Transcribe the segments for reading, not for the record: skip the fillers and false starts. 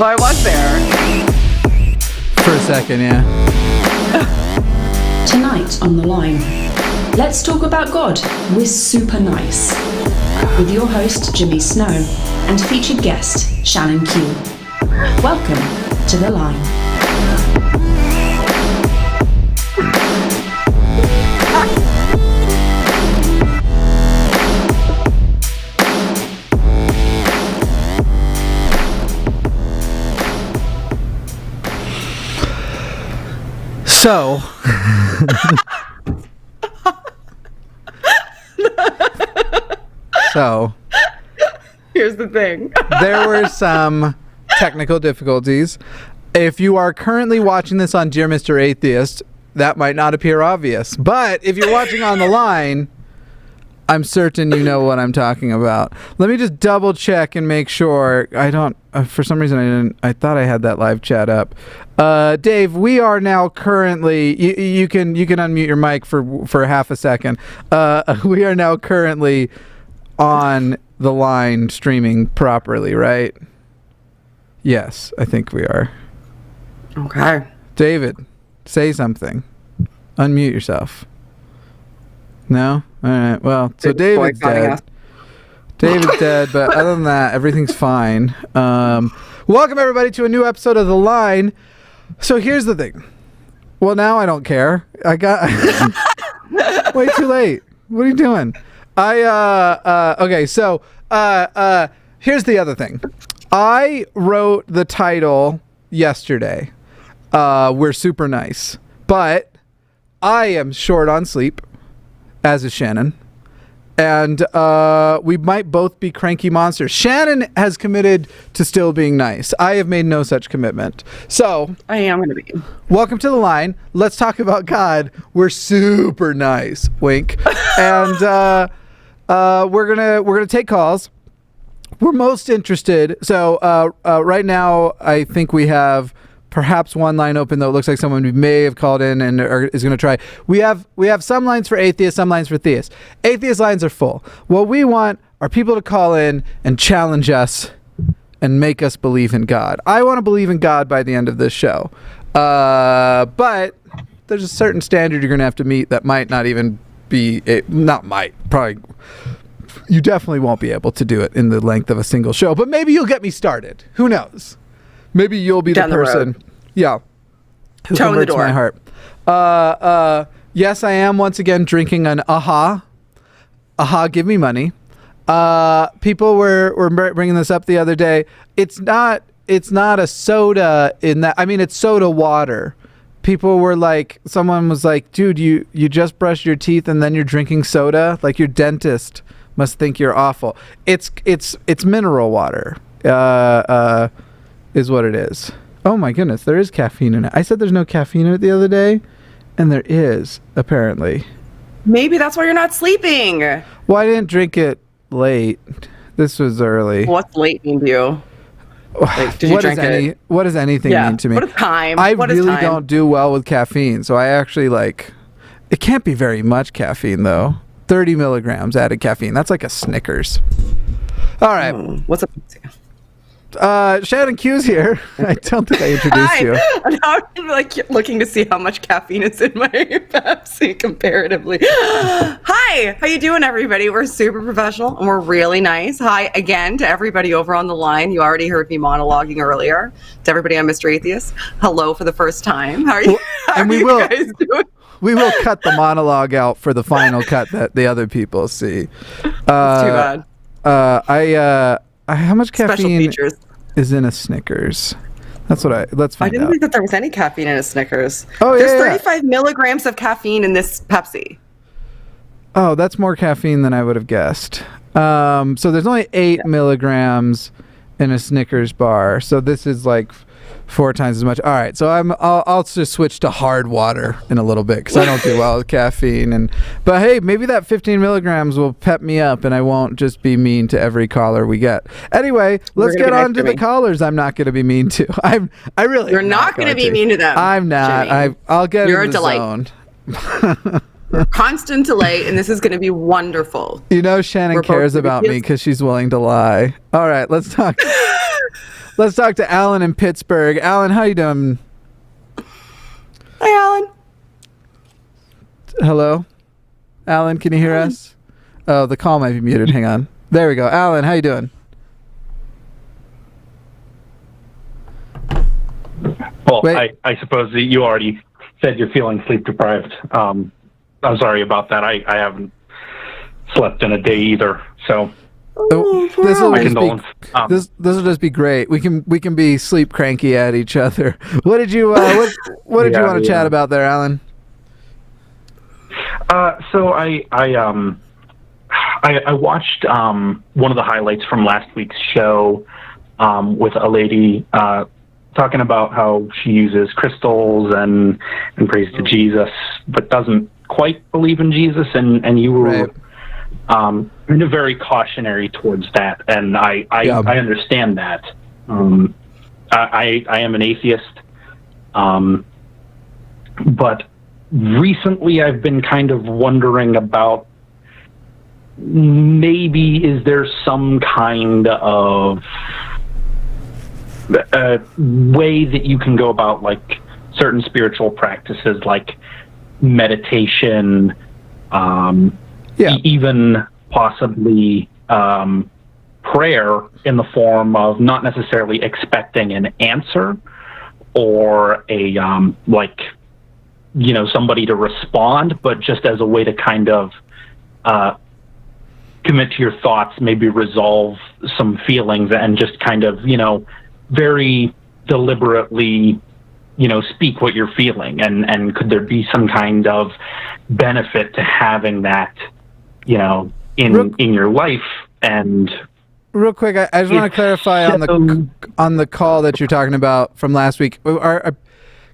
Well, I was there. For a second, yeah. Tonight on The Line, let's talk about God with Super Nice, with your host Jimmy Snow and featured guest Shannon Q. Welcome to The Line. So, here's the thing. There were some technical difficulties. If you are currently watching this on Dear Mr. Atheist, that might not appear obvious. But if you're watching on The Line, I'm certain you know what I'm talking about. Let me just double check and make sure. I don't, for some reason I didn't, I thought I had that live chat up. Dave, we are now currently, you can unmute your mic for half a second. We are now currently on The Line streaming properly, right? Yes, I think we are. Okay. David, say something. Unmute yourself. No? All right. Well, so David's dead. David's dead, but other than that, everything's fine. Welcome, everybody, to a new episode of The Line. So here's the thing. Well, now I don't care. I got... Way too late. What are you doing? Okay, so here's the other thing. I wrote the title yesterday. We're super nice. But I am short on sleep, as is Shannon. And we might both be cranky monsters. Shannon has committed to still being nice. I have made no such commitment. So I am going to be. Welcome to The Line. Let's talk about God. We're super nice. Wink. And we're gonna take calls. We're most interested. So right now, I think we have perhaps one line open, though it looks like someone we may have called in and is going to try. We have some lines for atheists, some lines for theists. Atheist lines are full. What we want are people to call in and challenge us and make us believe in God. I want to believe in God by the end of this show. But there's a certain standard you're going to have to meet that might not even be, probably, you definitely won't be able to do it in the length of a single show, but maybe you'll get me started. Who knows? Maybe you'll be the person, who converts my heart. Yes, I am once again drinking an Aha, give me money. People were bringing this up the other day. It's not a soda in that. I mean, it's soda water. People were like, someone was like, dude, you just brushed your teeth and then you're drinking soda? Like your dentist must think you're awful. It's mineral water. Is what it is. Oh my goodness, there is caffeine in it. I said there's no caffeine in it the other day, and there is, apparently. Maybe that's why you're not sleeping. Well, I didn't drink it late. This was early. What's late mean to you? Like, did you drink it? What does anything mean to me? What is time? I really don't do well with caffeine, so I actually it can't be very much caffeine, though. 30 milligrams added caffeine. That's like a Snickers. All right. What's up? Shannon Q's here. I don't think I introduced you. I'm like looking to see how much caffeine is in my Pepsi comparatively. Hi, how you doing, everybody? We're super professional and we're really nice. Hi again to everybody over on the line. You already heard me monologuing earlier. To everybody on Mr. Atheist, hello for the first time. How are you? And we will. Guys doing? We will cut the monologue out for the final cut that the other people see. That's too bad. How much caffeine features is in a Snickers? Let's find out. I didn't think that there was any caffeine in a Snickers. Oh, There's 35 milligrams of caffeine in this Pepsi. Oh, that's more caffeine than I would have guessed. So there's only 8 milligrams in a Snickers bar. So this is like 4 times as much. All right, so I'll just switch to hard water in a little bit because I don't do well with caffeine. But hey, maybe that 15 milligrams will pep me up, and I won't just be mean to every caller we get. Anyway, let's get on to the callers. I'm not going to be mean to. I really. You're not going to be mean to them. I'm not. Jimmy. I'll get. You're in the a delight. Zone. Constant delay, and this is going to be wonderful. You know, Shannon cares about me because she's willing to lie. All right, let's talk. Let's talk to Alan in Pittsburgh. Alan, how you doing? Hi, Alan. Hello? Alan, can you hear us? Oh, the call might be muted. Hang on. There we go. Alan, how you doing? Well, Wait. I suppose that you already said you're feeling sleep deprived. I'm sorry about that. I haven't slept in a day either. So This will my just condolence. be this will just be great. We can be sleep cranky at each other. What did you what did you want to chat about there, Alan? So I watched one of the highlights from last week's show with a lady talking about how she uses crystals and prays to Jesus, but doesn't quite believe in Jesus, and you were very cautionary towards that, and I understand that. I am an atheist, but recently I've been kind of wondering about maybe is there some kind of way that you can go about like certain spiritual practices like meditation, even possibly prayer in the form of not necessarily expecting an answer or a somebody to respond, but just as a way to kind of commit to your thoughts, maybe resolve some feelings and just kind of, very deliberately, speak what you're feeling. And could there be some kind of benefit to having that, in your life? And real quick, I just want to clarify on the call that you're talking about from last week.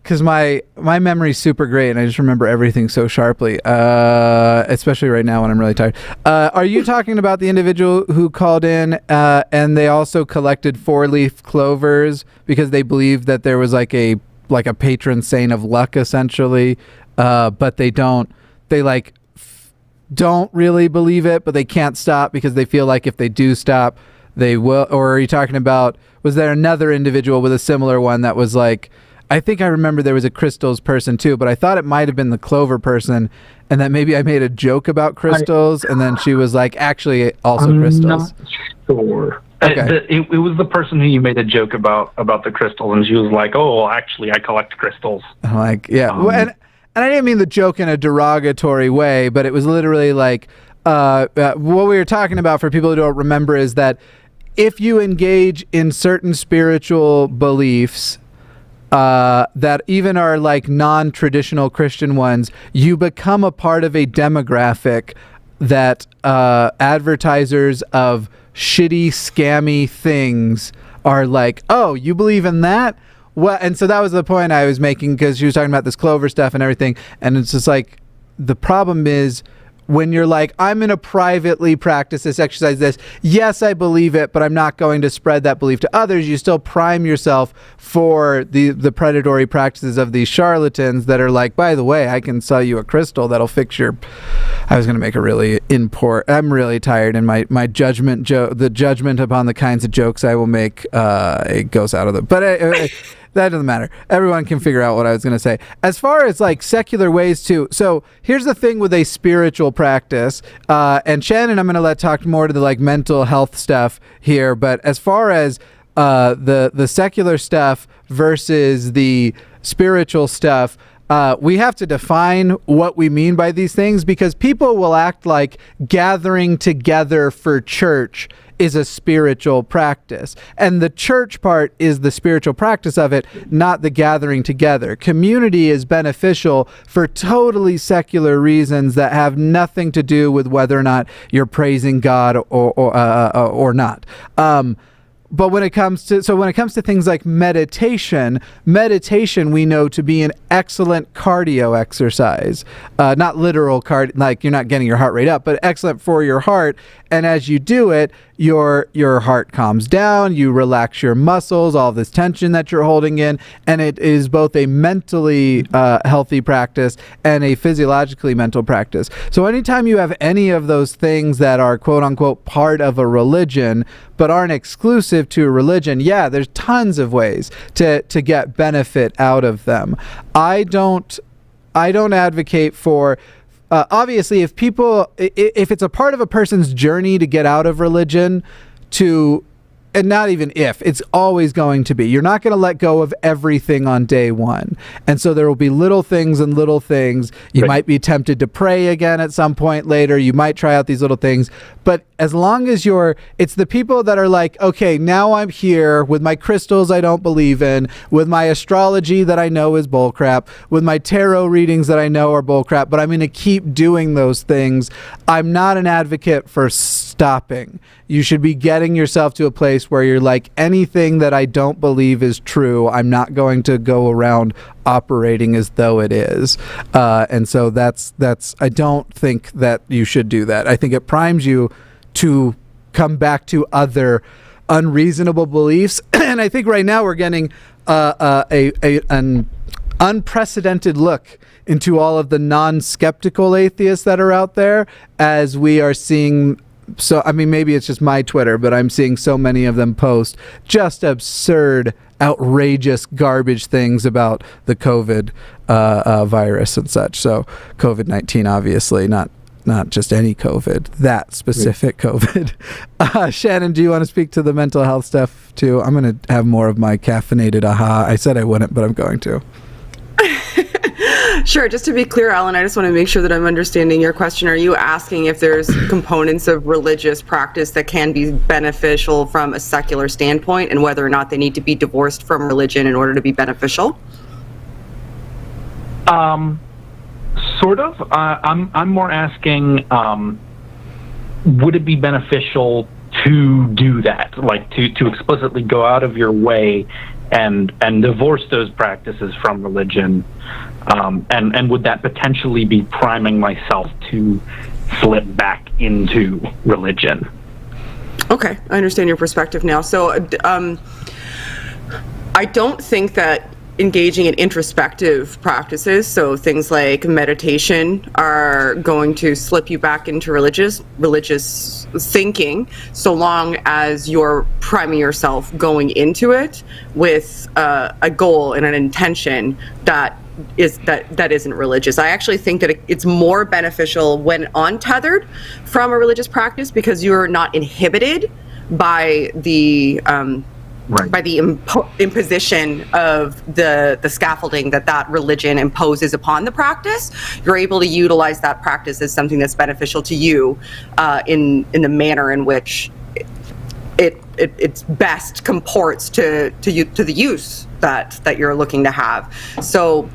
Because my memory's super great and I just remember everything so sharply, especially right now when I'm really tired. Are you talking about the individual who called in and they also collected 4-leaf clovers because they believed that there was like a patron saint of luck essentially, but they don't really believe it, but they can't stop because they feel like if they do stop, they will? Or are you talking about, was there another individual with a similar one that was like, I think I remember there was a crystals person too, but I thought it might have been the clover person, and that maybe I made a joke about crystals, and then she was like, actually, also crystals. I'm not sure. Okay. It was the person who you made a joke about the crystals, and she was like, "Oh, well, actually, I collect crystals." I'm like, yeah, and I didn't mean the joke in a derogatory way, but it was literally like, what we were talking about for people who don't remember is that if you engage in certain spiritual beliefs, that even are like non-traditional Christian ones, you become a part of a demographic that advertisers of shitty, scammy things are like, oh, you believe in that? Well, and so that was the point I was making, because she was talking about this clover stuff and everything, and it's just like, the problem is when you're like, I'm going to privately practice this, exercise this. Yes, I believe it, but I'm not going to spread that belief to others. You still prime yourself for the predatory practices of these charlatans that are like, by the way, I can sell you a crystal that'll fix your... I was going to make a really I'm really tired, and my judgment, the judgment upon the kinds of jokes I will make, it goes out of the... But that doesn't matter. Everyone can figure out what I was going to say. As far as like secular ways to... So here's the thing with a spiritual practice, and Shannon, I'm going to let talk more to the like mental health stuff here, but as far as the secular stuff versus the spiritual stuff, we have to define what we mean by these things, because people will act like gathering together for church is a spiritual practice, and the church part is the spiritual practice of it, not the gathering together. Community is beneficial for totally secular reasons that have nothing to do with whether or not you're praising God or not. But when it comes to things like meditation we know to be an excellent cardio exercise, not literal like you're not getting your heart rate up, but excellent for your heart. And as you do it, your heart calms down, you relax your muscles, all this tension that you're holding in, and it is both a mentally healthy practice and a physiologically mental practice. So anytime you have any of those things that are quote unquote part of a religion but aren't exclusive, conducive to a religion, yeah, there's tons of ways to get benefit out of them. I don't advocate for obviously if it's a part of a person's journey to get out of religion, and not even if, it's always going to be. You're not going to let go of everything on day one. And so there will be little things and little things. You might be tempted to pray again at some point later. You might try out these little things. But as long as it's the people that are like, okay, now I'm here with my crystals I don't believe in, with my astrology that I know is bullcrap, with my tarot readings that I know are bullcrap, but I'm going to keep doing those things. I'm not an advocate for stopping. You should be getting yourself to a place where you're like, anything that I don't believe is true, I'm not going to go around operating as though it is. And so that's I don't think that you should do that. I think it primes you to come back to other unreasonable beliefs. And I think right now we're getting an unprecedented look into all of the non-skeptical atheists that are out there, as we are seeing. So, I mean, maybe it's just my Twitter, but I'm seeing so many of them post just absurd, outrageous garbage things about the COVID virus and such. So COVID-19, obviously, not just any COVID, that specific COVID. Shannon, do you want to speak to the mental health stuff too? I'm going to have more of my caffeinated aha. I said I wouldn't, but I'm going to. Sure. Just to be clear, Alan, I just want to make sure that I'm understanding your question. Are you asking if there's components of religious practice that can be beneficial from a secular standpoint, and whether or not they need to be divorced from religion in order to be beneficial? Sort of. I'm more asking, would it be beneficial to do that, like to explicitly go out of your way and divorce those practices from religion, and would that potentially be priming myself to slip back into religion? Okay, I understand your perspective now. So I don't think that engaging in introspective practices, so things like meditation, are going to slip you back into religious thinking, so long as you're priming yourself going into it with a goal and an intention that isn't religious. I actually think that it's more beneficial when untethered from a religious practice, because you're not inhibited by the by the imposition of the scaffolding that religion imposes upon the practice. You're able to utilize that practice as something that's beneficial to you in the manner in which it's best comports to the use that you're looking to have. So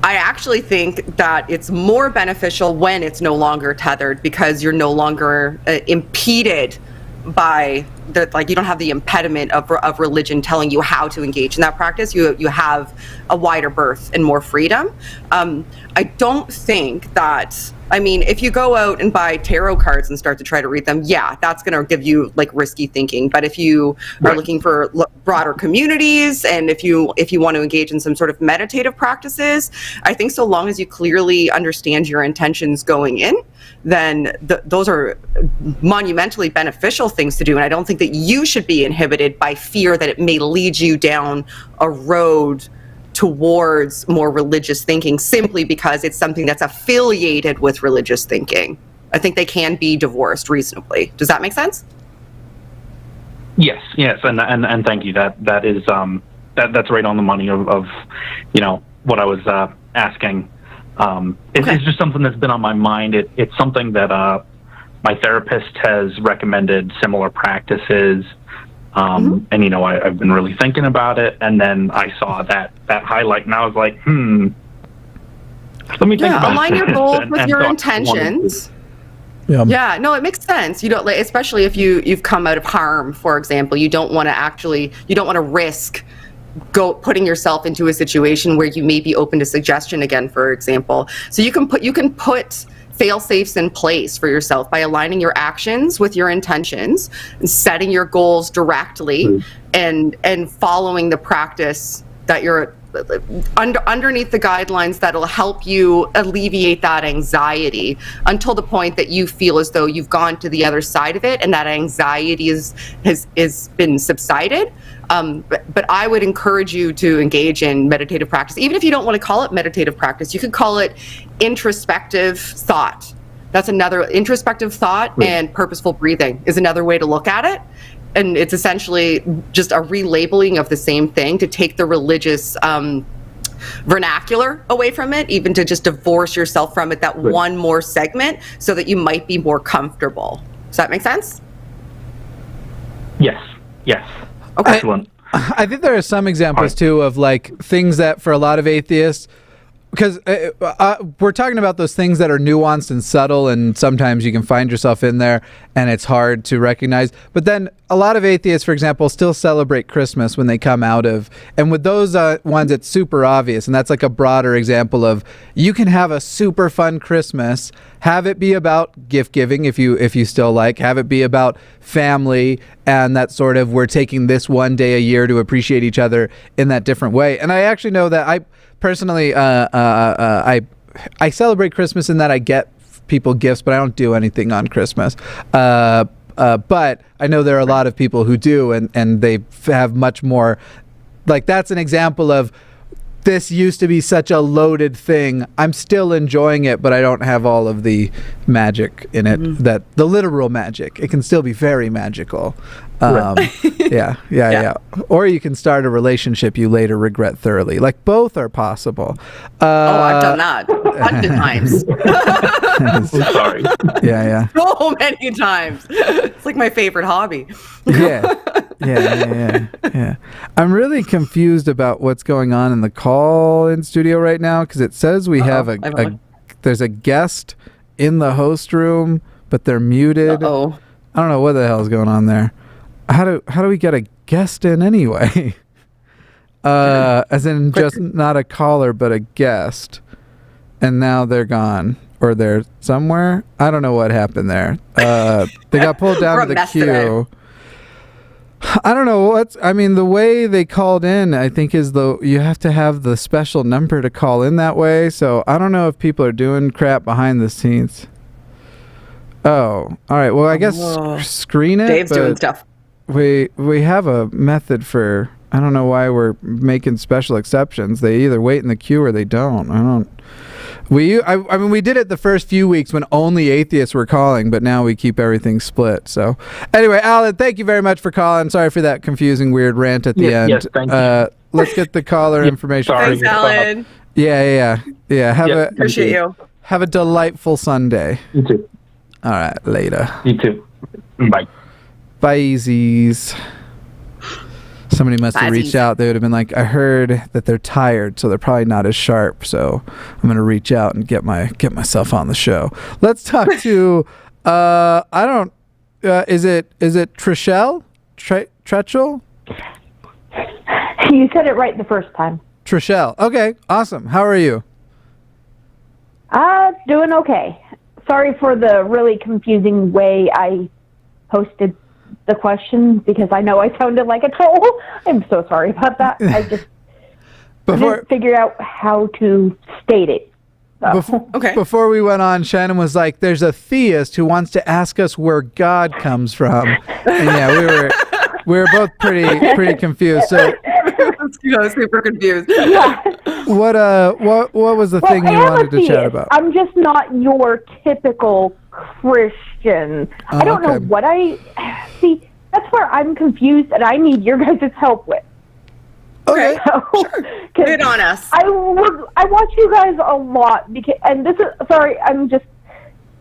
I actually think that it's more beneficial when it's no longer tethered, because you're no longer impeded by you don't have the impediment of religion telling you how to engage in that practice. You have a wider berth and more freedom. I don't think that, I mean, if you go out and buy tarot cards and start to try to read them, yeah, that's going to give you like risky thinking. But if you are looking for broader communities, and if you want to engage in some sort of meditative practices, I think so long as you clearly understand your intentions going in, then those are monumentally beneficial things to do. And I don't think that you should be inhibited by fear that it may lead you down a road towards more religious thinking simply because it's something that's affiliated with religious thinking. I think they can be divorced reasonably. Does that make sense? Yes, and thank you. That is that's right on the money of what I was asking. It's just something that's been on my mind. It's something that my therapist has recommended similar practices. And I've been really thinking about it, and then I saw that highlight, and I was like, let me think about align this. your goals with your intentions. Yeah, no, it makes sense. You don't, especially if you've come out of harm, for example. You don't want to risk putting yourself into a situation where you may be open to suggestion again, for example. So you can put fail-safes in place for yourself by aligning your actions with your intentions and setting your goals directly and following the practice that you're underneath the guidelines that'll help you alleviate that anxiety until the point that you feel as though you've gone to the other side of it and that anxiety has been subsided. But I would encourage you to engage in meditative practice. Even if you don't want to call it meditative practice, you could call it introspective thought. That's another introspective thought, and purposeful breathing is another way to look at it. And it's essentially just a relabeling of the same thing to take the religious vernacular away from it, even to just divorce yourself from it, that one more segment, so that you might be more comfortable. Does that make sense? Yes. Okay. Excellent. I think there are some examples too of like things that for a lot of atheists, because we're talking about those things that are nuanced and subtle, and sometimes you can find yourself in there and it's hard to recognize. But then a lot of atheists, for example, still celebrate Christmas when they come out of, and with those ones, it's super obvious. And that's like a broader example of, you can have a super fun Christmas, have it be about gift giving if you still like, have it be about family, and that sort of, we're taking this one day a year to appreciate each other in that different way. And I actually know that I personally, I celebrate Christmas in that I get people gifts, but I don't do anything on Christmas. But I know there are a lot of people who do, and they have much more. Like, that's an example of, this used to be such a loaded thing. I'm still enjoying it, but I don't have all of the magic in it, that the literal magic. It can still be very magical. Yeah. Or you can start a relationship you later regret thoroughly. Like, both are possible. I've done that a bunch of times. I'm sorry. Yeah. So many times. It's like my favorite hobby. Yeah. I'm really confused about what's going on in the call-in studio right now, because it says we have there's a guest in the host room, but they're muted. I don't know what the hell is going on there. How do we get a guest in anyway? As in just not a caller, but a guest. And now they're gone. Or they're somewhere. I don't know what happened there. They got pulled down to the queue. Today. I don't know the way they called in, I think, is you have to have the special number to call in that way. So I don't know if people are doing crap behind the scenes. Oh, all right. Well, I guess screen it. Dave's doing stuff. We have a method for, I don't know why we're making special exceptions. They either wait in the queue or they don't. We did it the first few weeks when only atheists were calling, but now we keep everything split. So anyway, Alan, thank you very much for calling. Sorry for that confusing, weird rant at the end. Yes, thank you. Let's get the caller information. Thanks, Alan. Yeah. Appreciate you. Have a delightful Sunday. You too. All right, later. You too. Bye. Bye-sies. Somebody must have reached out. They would have been like, I heard that they're tired, so they're probably not as sharp. So I'm going to reach out and get myself on the show. Let's talk to, is it Trishelle? Tretchell? You said it right the first time. Trishelle. Okay, awesome. How are you? Doing okay. Sorry for the really confusing way I posted the question, because I know I sounded like a troll. I'm so sorry about that. I just didn't figure out how to state it. So. Before we went on, Shannon was like, there's a theist who wants to ask us where God comes from. And yeah, we were both pretty confused. So I was super confused. Yeah. What was the thing you wanted to chat about? I'm just not your typical Christian. I don't know what see. That's where I'm confused, and I need your guys' help with. Okay, sure. Good on us. I watch you guys a lot, and this is I'm just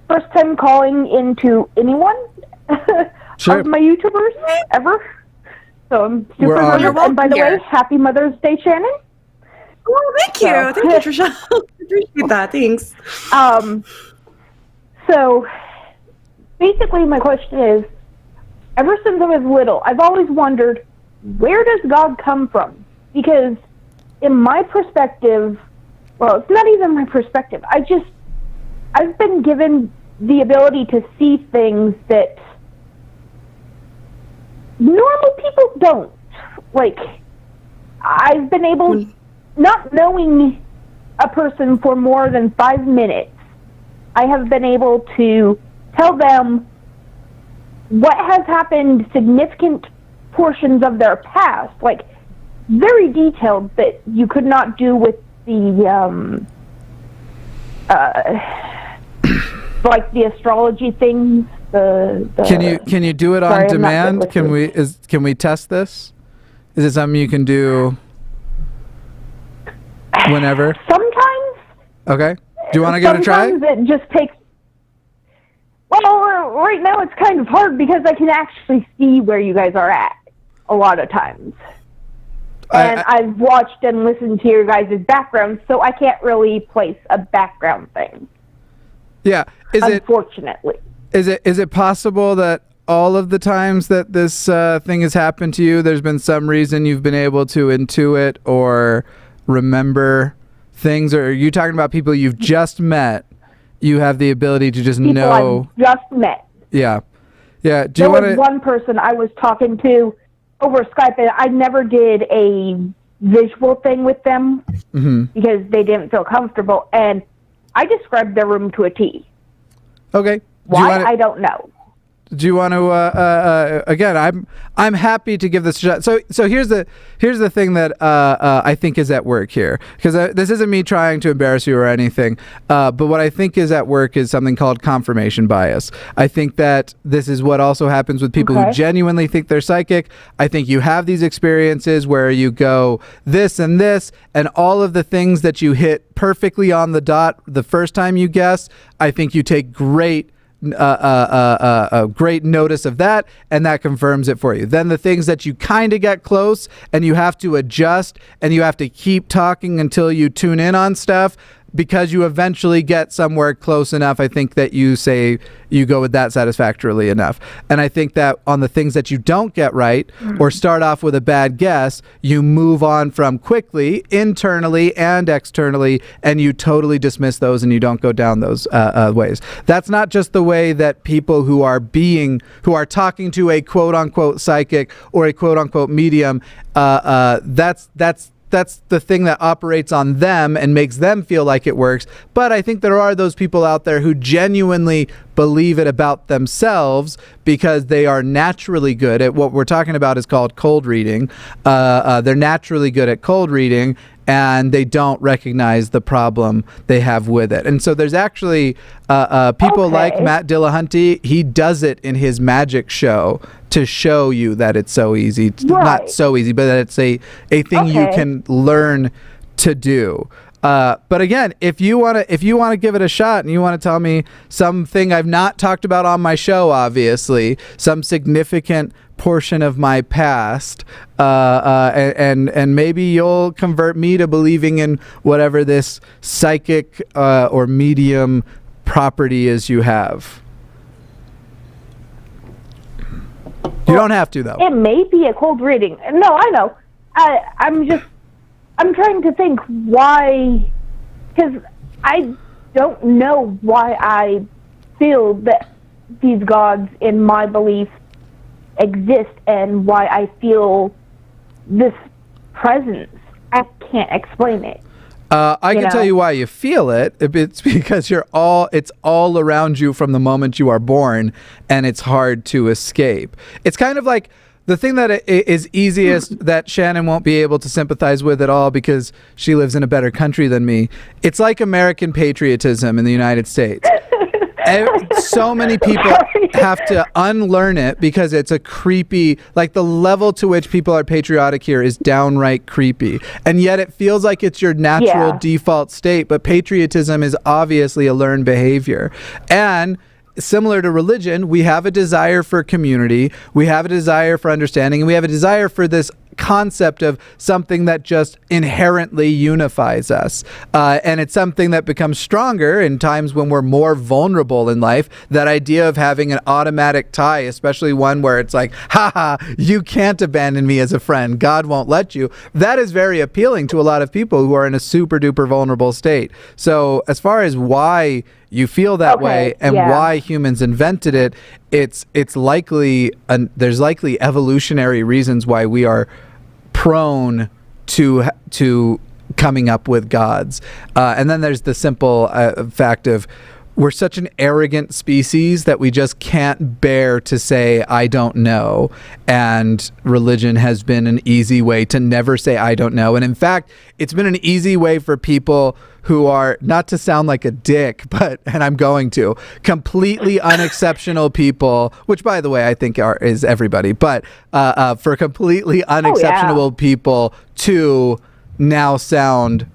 first time calling into anyone of my YouTubers ever. So I'm super nervous. And by the way, happy Mother's Day, Shannon. Oh, thank you. Thank you, Trisha. Appreciate that. Thanks. So basically my question is, ever since I was little, I've always wondered, where does God come from? Because in my perspective, well, it's not even my perspective. I've been given the ability to see things that normal people don't. Like, I've been able not knowing a person for more than 5 minutes, I have been able to tell them what has happened, significant portions of their past, like very detailed, that you could not do with the like the astrology things. Can you do it on demand? Can we test this? Is it something you can do whenever? Sometimes. Okay. Do you want to give it a try? Sometimes it just takes. Well, right now it's kind of hard because I can actually see where you guys are at a lot of times. And I've watched and listened to your guys' backgrounds, so I can't really place a background thing. Yeah. Unfortunately. Is it possible that all of the times that this thing has happened to you, there's been some reason you've been able to intuit or remember things? Or are you talking about people you've just met? You have the ability to just know. People I've just met. Yeah. Yeah. There was one person I was talking to over Skype, and I never did a visual thing with them because they didn't feel comfortable, and I described their room to a T. Okay. Why? I don't know. Do you want to again, I'm happy to give this a shot. So here's the thing that I think is at work here, because this isn't me trying to embarrass you or anything, but what I think is at work is something called confirmation bias. I think that this is what also happens with people who genuinely think they're psychic. I think you have these experiences where you go this and this, and all of the things that you hit perfectly on the dot the first time you guess, I think you take great notice of that, and that confirms it for you. Then the things that you kind of get close and you have to adjust and you have to keep talking until you tune in on stuff, because you eventually get somewhere close enough, I think that you say you go with that satisfactorily enough. And I think that on the things that you don't get right or start off with a bad guess, you move on from quickly, internally and externally, and you totally dismiss those and you don't go down those ways. That's not just the way that people who are talking to a quote unquote psychic or a quote unquote medium, that's the thing that operates on them and makes them feel like it works. But I think there are those people out there who genuinely believe it about themselves because they are naturally good at what we're talking about is called cold reading. They're naturally good at cold reading, and they don't recognize the problem they have with it. And so there's actually people like Matt Dillahunty. He does it in his magic show to show you that it's so easy. Not so easy, but that it's a thing you can learn to do. But again, if you want to give it a shot and you want to tell me something I've not talked about on my show, obviously, some significant portion of my past, and maybe you'll convert me to believing in whatever this psychic or medium property is you have. You don't have to, though. It may be a cold reading. No, I know. I'm trying to think why, because I don't know why I feel that these gods in my belief exist and why I feel this presence. I can't explain it. I can tell you why you feel it. It's because it's all around you from the moment you are born, and it's hard to escape. It's kind of like the thing that is easiest that Shannon won't be able to sympathize with at all because she lives in a better country than me. It's like American patriotism in the United States. So many people have to unlearn it because it's a creepy, like the level to which people are patriotic here is downright creepy. And yet it feels like it's your natural default state, but patriotism is obviously a learned behavior. And similar to religion, we have a desire for community, we have a desire for understanding, and we have a desire for this concept of something that just inherently unifies us. And it's something that becomes stronger in times when we're more vulnerable in life. That idea of having an automatic tie, especially one where it's like, haha, you can't abandon me as a friend. God won't let you. That is very appealing to a lot of people who are in a super duper vulnerable state. So as far as why you feel that way and why humans invented it, it's likely, there's likely evolutionary reasons why we are prone to coming up with gods. And then there's the simple fact of we're such an arrogant species that we just can't bear to say, I don't know. And religion has been an easy way to never say, I don't know. And in fact, it's been an easy way for people who are, not to sound like a dick, but, and I'm going to, completely unexceptional people, which by the way, I think is everybody, but for completely unexceptional people to now sound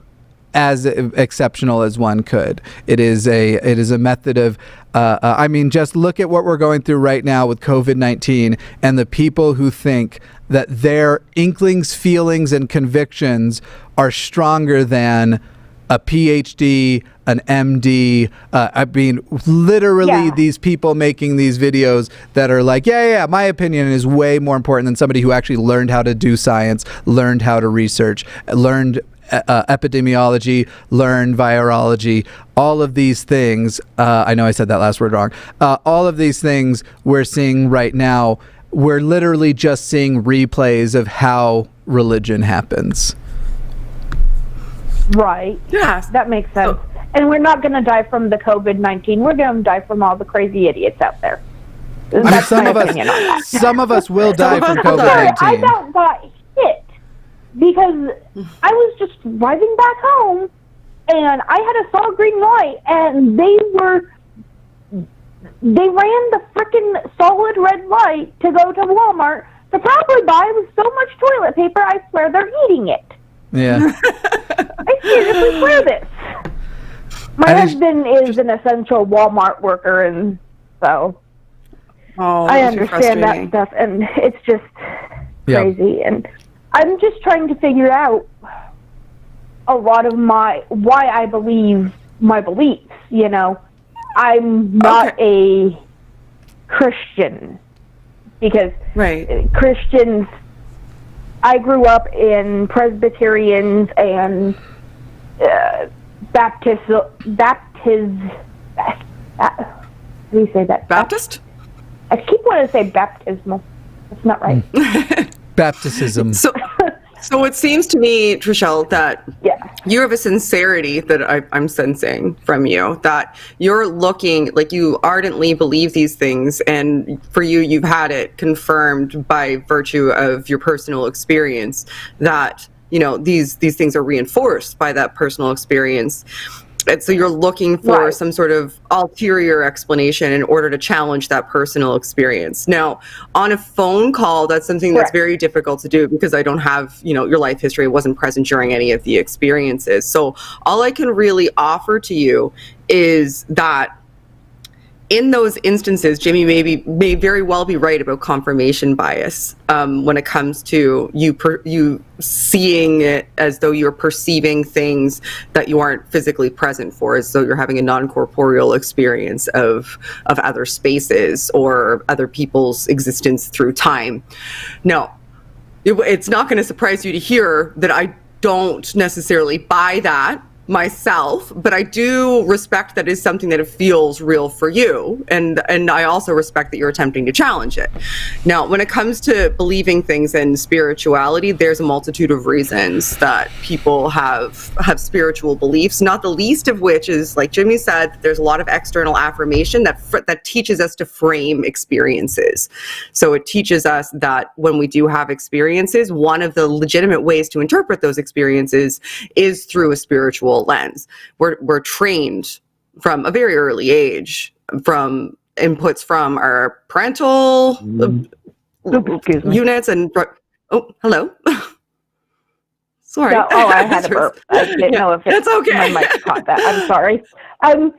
as exceptional as one could. It is a method of, I mean, just look at what we're going through right now with COVID-19 and the people who think that their inklings, feelings, and convictions are stronger than a PhD, an MD. I mean, literally these people making these videos that are like, yeah, my opinion is way more important than somebody who actually learned how to do science, learned how to research, learned epidemiology, learn virology, all of these things. I know I said that last word wrong. All of these things we're seeing right now, we're literally just seeing replays of how religion happens. Right. Yeah. That makes sense. And we're not going to die from the COVID-19. We're going to die from all the crazy idiots out there. That's some of us will die from COVID-19. I about got hit because I was just driving back home and I had a solid green light and they ran the frickin' solid red light to go to Walmart to probably buy with so much toilet paper I swear they're eating it. Yeah. I seriously swear this. My husband is an essential Walmart worker, and so I understand that stuff, and it's just crazy. And I'm just trying to figure out a lot of why I believe my beliefs, you know. I'm not a Christian because Christians, I grew up in Presbyterians and how do you say that? Baptist? I keep wanting to say baptismal. That's not right. Baptism. So it seems to me, Trishelle, that you have a sincerity that I'm sensing from you, that you're looking, like you ardently believe these things, and for you, you've had it confirmed by virtue of your personal experience that, you know, these things are reinforced by that personal experience. And so you're looking for some sort of ulterior explanation in order to challenge that personal experience. Now, on a phone call, that's something that's very difficult to do because I don't have, you know, your life history. It wasn't present during any of the experiences. So all I can really offer to you is that in those instances, Jimmy may very well be right about confirmation bias when it comes to you seeing it as though you're perceiving things that you aren't physically present for, as though you're having a non-corporeal experience of other spaces or other people's existence through time. Now, it's not going to surprise you to hear that I don't necessarily buy that myself, but I do respect that is something that it feels real for you, and I also respect that you're attempting to challenge it. Now, when it comes to believing things in spirituality, there's a multitude of reasons that people have spiritual beliefs, not the least of which is, like Jimmy said, there's a lot of external affirmation that teaches us to frame experiences. So it teaches us that when we do have experiences, one of the legitimate ways to interpret those experiences is through a spiritual lens. We're trained from a very early age from inputs from our parental units and hello. Sorry. No, I had a burp. I didn't know if that's okay. My mic caught that. I'm sorry.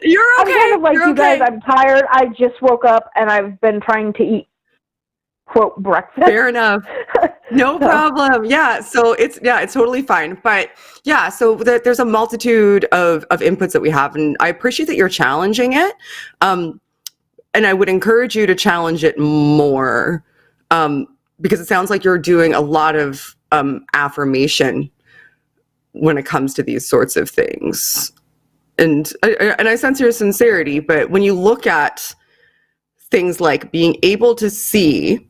You're okay. I'm kind of like you guys. I'm tired. I just woke up and I've been trying to eat quote breakfast. Fair enough. No problem. Yeah. So it's totally fine. But yeah, so there's a multitude of inputs that we have, and I appreciate that you're challenging it. And I would encourage you to challenge it more, because it sounds like you're doing a lot of affirmation when it comes to these sorts of things. And I sense your sincerity, but when you look at things like being able to see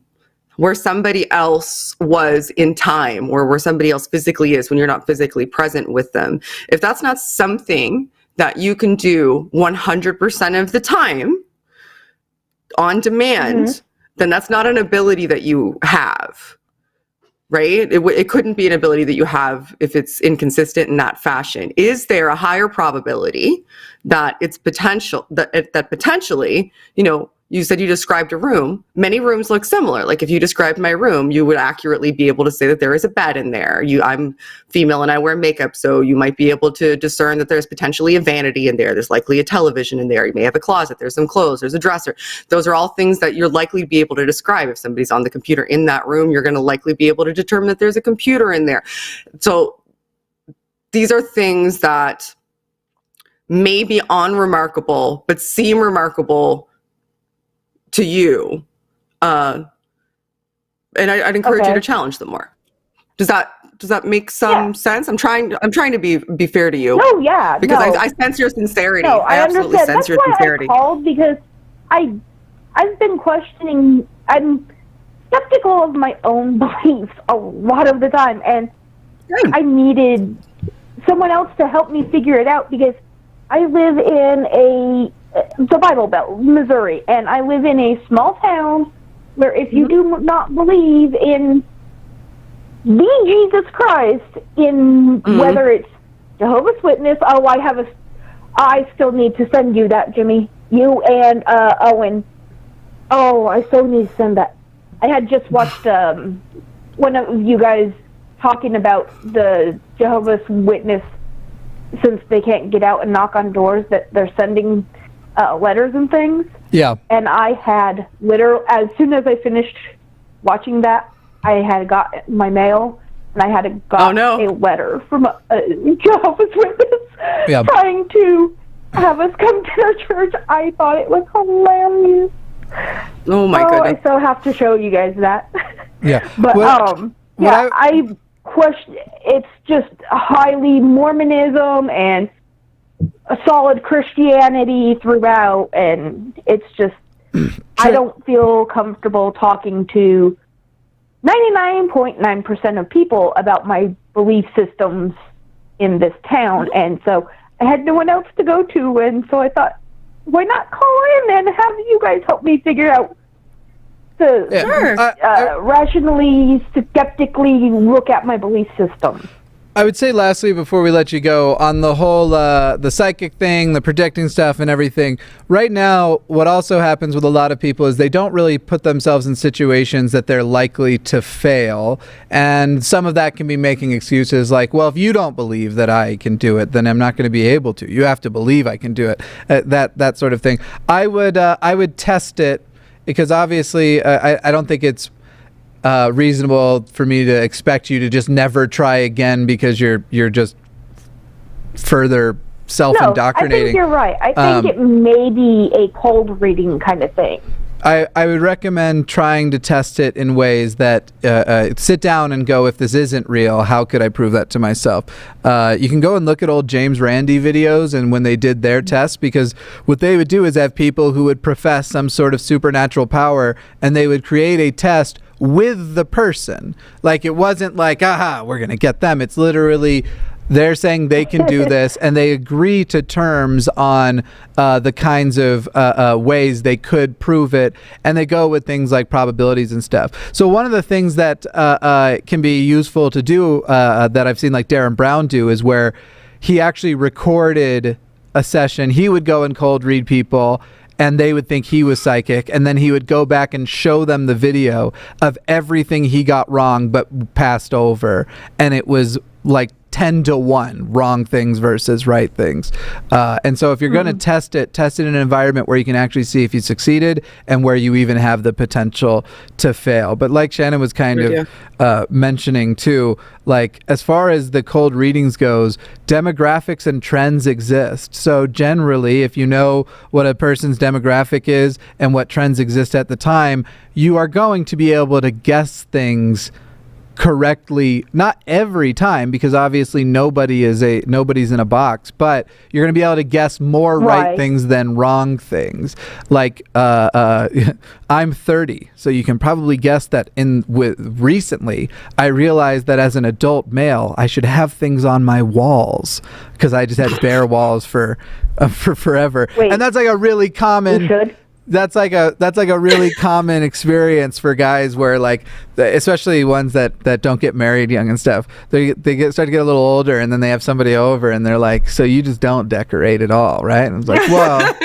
where somebody else was in time, or where somebody else physically is when you're not physically present with them, if that's not something that you can do 100% of the time on demand, then that's not an ability that you have, right? It couldn't be an ability that you have if it's inconsistent in that fashion. Is there a higher probability that it's potential that potentially, you said you described a room. Many rooms look similar. Like if you described my room, you would accurately be able to say that there is a bed in there. I'm female and I wear makeup, so you might be able to discern that there's potentially a vanity in there. There's likely a television in there. You may have a closet. There's some clothes. There's a dresser. Those are all things that you're likely to be able to describe. If somebody's on the computer in that room, you're going to likely be able to determine that there's a computer in there. So these are things that may be unremarkable, but seem remarkable to you, and I'd encourage you to challenge them more. Does that make some sense? I'm trying to be fair to you. No, yeah, because I sense your sincerity. No, I absolutely understand. sense your That's sincerity. why I called, because I've been questioning. I'm skeptical of my own beliefs a lot of the time, and I needed someone else to help me figure it out, because I live in the Bible Belt, Missouri, and I live in a small town where if you do not believe in the Jesus Christ, in whether it's Jehovah's Witness, I still need to send you that, Jimmy. You and Owen. Oh, I so need to send that. I had just watched one of you guys talking about the Jehovah's Witness, since they can't get out and knock on doors, that they're sending letters and things. Yeah. And I had as soon as I finished watching that, I had got my mail, and I had got a letter from a Jehovah's Witness trying to have us come to their church. I thought it was hilarious. Oh my goodness. I still have to show you guys that. Yeah. But I question. It's just highly Mormonism and a solid Christianity throughout, and it's just I don't feel comfortable talking to 99.9% of people about my belief systems in this town, and so I had no one else to go to, and so I thought, why not call in and have you guys help me figure out rationally, skeptically look at my belief system. I would say lastly, before we let you go, on the whole the psychic thing, the predicting stuff and everything, right now what also happens with a lot of people is they don't really put themselves in situations that they're likely to fail, and some of that can be making excuses like, well, if you don't believe that I can do it, then I'm not going to be able to. You have to believe I can do it, that sort of thing. I would test it, because obviously I don't think it's reasonable for me to expect you to just never try again because you're just further self-indoctrinating. No, I think you're right. I think it may be a cold reading kind of thing. I would recommend trying to test it in ways that sit down and go, if this isn't real, how could I prove that to myself? You can go and look at old James Randi videos and when they did their tests, because what they would do is have people who would profess some sort of supernatural power, and they would create a test with the person. Like, it wasn't like, aha, we're going to get them. It's literally, they're saying they can do this, and they agree to terms on the kinds of ways they could prove it, and they go with things like probabilities and stuff. So one of the things that can be useful to do that I've seen like Darren Brown do is where he actually recorded a session. He would go and cold read people, and they would think he was psychic, and then he would go back and show them the video of everything he got wrong but passed over, and it was like 10-to-1 wrong things versus right things. And so if you're going to test it in an environment where you can actually see if you succeeded and where you even have the potential to fail. But like Shannon was kind of mentioning too, like as far as the cold readings goes, demographics and trends exist. So generally, if you know what a person's demographic is and what trends exist at the time, you are going to be able to guess things correctly, not every time, because obviously nobody's in a box, but you're going to be able to guess more right things than wrong things. Like I'm 30, so you can probably guess that recently I realized that as an adult male I should have things on my walls, because I just had bare walls for forever. Wait, and that's like a really common that's like a really common experience for guys, where like, especially ones that don't get married young and stuff, they start to get a little older, and then they have somebody over and they're like, so you just don't decorate at all, right? And it's like, well,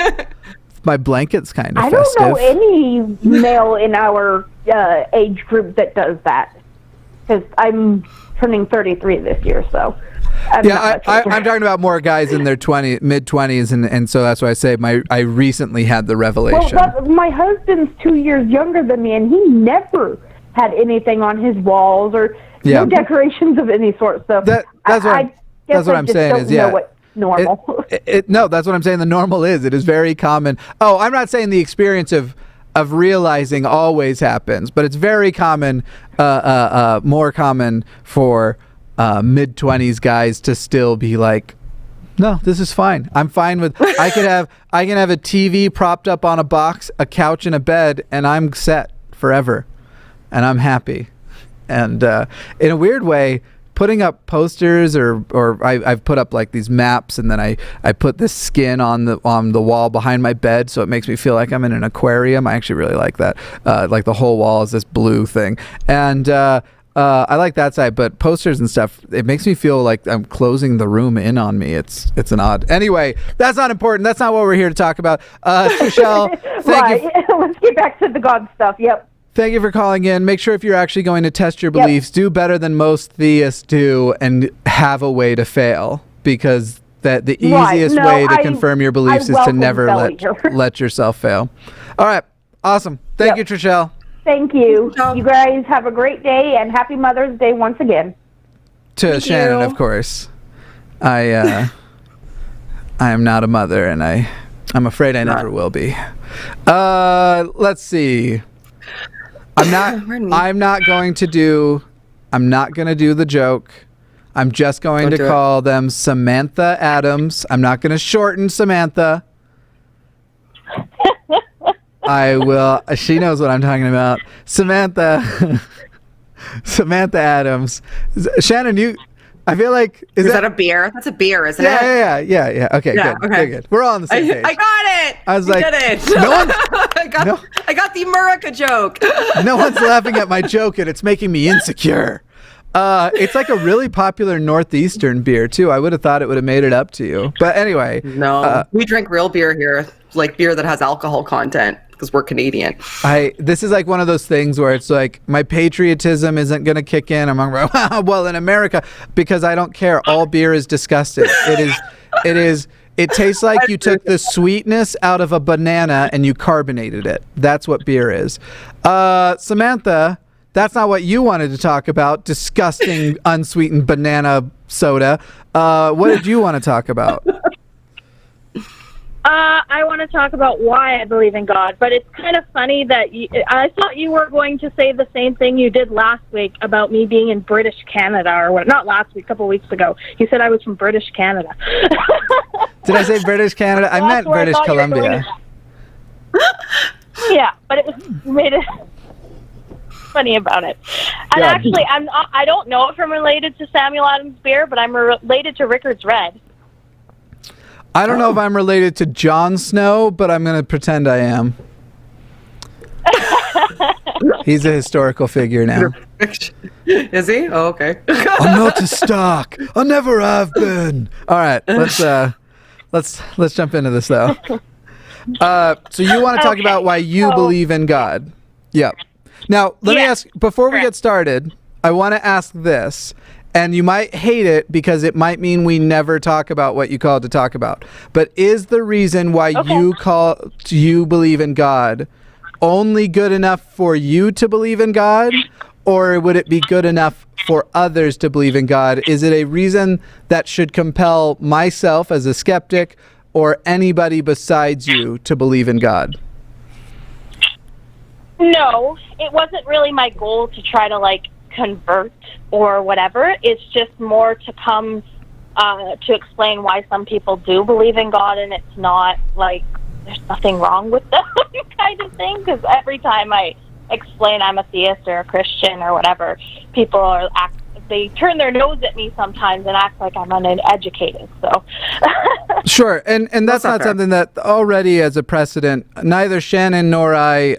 my blanket's kind of festive. I don't know any male in our age group that does that, because I'm turning 33 this year, so I'm talking about more guys in their mid-20s, and so that's why I say I recently had the revelation. Well, my husband's 2 years younger than me, and he never had anything on his walls or no decorations of any sort. So that's what I'm saying is, know what's normal. No, that's what I'm saying. The normal it is very common. Oh, I'm not saying the experience of realizing always happens, but it's very common, more common for mid-20s guys to still be like, no, this is fine. I'm fine with, I can have a TV propped up on a box, a couch, and a bed, and I'm set forever, and I'm happy. And in a weird way, putting up posters or I've put up like these maps, and then I put this skin on the wall behind my bed, so it makes me feel like I'm in an aquarium. I actually really like that. Like the whole wall is this blue thing, and I like that side, but posters and stuff, it makes me feel like I'm closing the room in on me. It's an odd. Anyway, that's not important. That's not what we're here to talk about. Trishelle, thank you. Let's get back to the God stuff. Yep. Thank you for calling in. Make sure if you're actually going to test your beliefs, do better than most theists do, and have a way to fail, because the easiest way to confirm your beliefs is to never let yourself fail. All right. Awesome. Thank you, Trishelle. Thank you. You guys have a great day, and happy Mother's Day once again. To Shannon, of course. I am not a mother, and I'm afraid I never will be. Let's see. I'm not going to do the joke. I'm just going to call them Samantha Adams. I'm not going to shorten Samantha. I will. She knows what I'm talking about. Samantha Adams. Shannon, I feel like is that a beer? That's a beer, isn't it? Yeah. Okay, good. We're all on the same page. I got it. I was like, did it. I got the America joke. No one's laughing at my joke, and it's making me insecure. It's like a really popular Northeastern beer too. I would have thought it would have made it up to you, but anyway. No, we drink real beer here, like beer that has alcohol content, because we're Canadian. This is like one of those things where it's like my patriotism isn't going to kick in. I'm like, well, in America, because I don't care. All beer is disgusting. It tastes like you took the sweetness out of a banana and you carbonated it. That's what beer is. Samantha, that's not what you wanted to talk about. Disgusting, unsweetened banana soda. What did you want to talk about? I want to talk about why I believe in God, but it's kind of funny that I thought you were going to say the same thing you did last week about me being in British Canada, or what? Not last week, a couple weeks ago. You said I was from British Canada. Did I say British Canada? I meant British Columbia. Yeah, but it made it funny about it. And actually, I don't know if I'm related to Samuel Adams beer, but I'm related to Rickard's Red. I don't know if I'm related to Jon Snow, but I'm going to pretend I am. He's a historical figure now. Is he? Oh, okay. I'm not a Stark. I never have been. All right, let's jump into this though. So you want to talk about why you believe in God? Yep. Now let me ask, before we get started, I want to ask this. And you might hate it because it might mean we never talk about what you called to talk about. But is the reason why you believe in God only good enough for you to believe in God? Or would it be good enough for others to believe in God? Is it a reason that should compel myself as a skeptic or anybody besides you to believe in God? No, it wasn't really my goal to try to convert or whatever. It's just more to come to explain why some people do believe in God, and it's not like there's nothing wrong with them kind of thing. Because every time I explain I'm a theist or a Christian or whatever, people they turn their nose at me sometimes and act like I'm uneducated. So sure, and that's not something that already as a precedent, neither Shannon nor I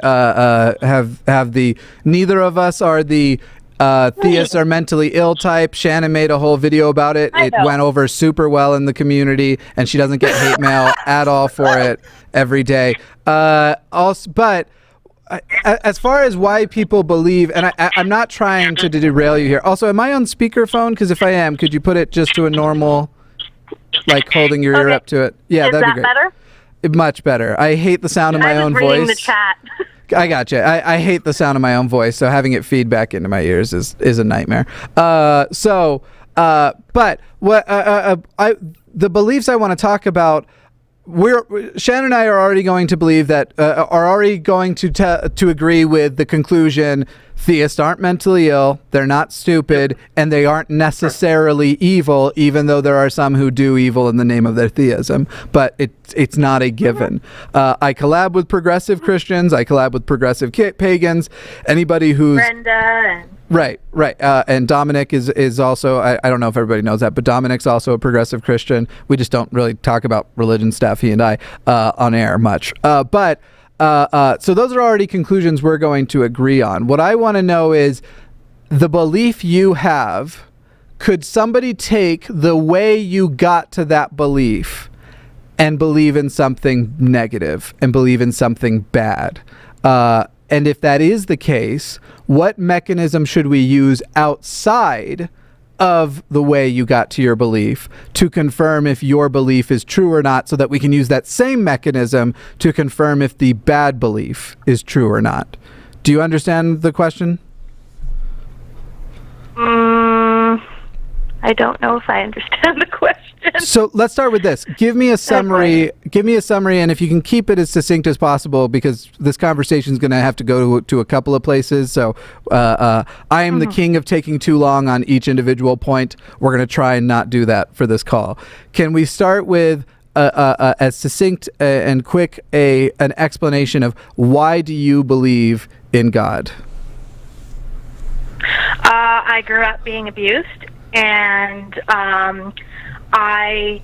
have the. Neither of us are the theists are mentally ill type. Shannon made a whole video about it. It went over super well in the community, and she doesn't get hate mail at all for it every day. Also, but as far as why people believe, and I'm not trying to derail you here. Also, am I on speakerphone? Because if I am, could you put it just to a normal, like holding your ear up to it? Yeah, that'd be great. Better? Much better. I hate the sound of my own voice. I was reading the chat. I gotcha. I hate the sound of my own voice, so having it feed back into my ears is a nightmare. But what the beliefs I want to talk about. Shannon and I are already going to believe that are already going to agree with the conclusion: theists aren't mentally ill, they're not stupid, and they aren't necessarily evil, even though there are some who do evil in the name of their theism. But it's not a given. I collab with progressive Christians. I collab with progressive pagans. Anybody who's Brenda. Right. And Dominic is also, I don't know if everybody knows that, but Dominic's also a progressive Christian. We just don't really talk about religion stuff, he and I, on air much. So those are already conclusions we're going to agree on. What I want to know is the belief you have. Could somebody take the way you got to that belief and believe in something negative and believe in something bad? And if that is the case, what mechanism should we use outside of the way you got to your belief to confirm if your belief is true or not, so that we can use that same mechanism to confirm if the bad belief is true or not? Do you understand the question? I don't know if I understand the question. So let's start with this. Give me a summary. And if you can keep it as succinct as possible, because this conversation is going to have to go to a couple of places. So I am the king of taking too long on each individual point. We're going to try and not do that for this call. Can we start with as succinct and quick an explanation of why do you believe in God? I grew up being abused, and my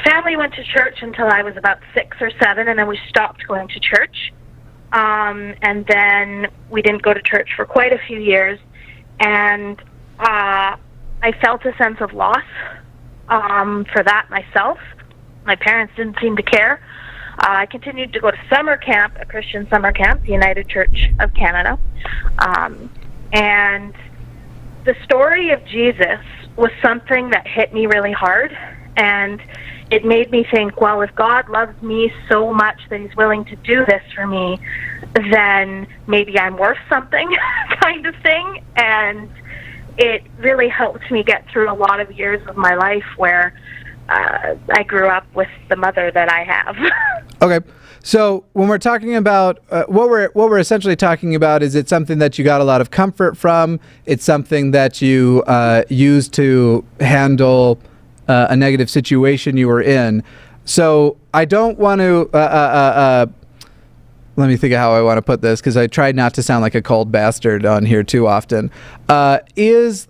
family went to church until I was about 6 or 7, and then we stopped going to church. And then we didn't go to church for quite a few years, and I felt a sense of loss for that myself. My parents didn't seem to care. I continued to go to summer camp, a Christian summer camp, the United Church of Canada. And the story of Jesus was something that hit me really hard, and it made me think, well, if God loves me so much that he's willing to do this for me, then maybe I'm worth something kind of thing. And it really helped me get through a lot of years of my life where I grew up with the mother that I have. Okay. So when we're talking about what we're essentially talking about is it's something that you got a lot of comfort from. It's something that you used to handle a negative situation you were in. So I don't want to let me think of how I want to put this, because I tried not to sound like a cold bastard on here too often. Is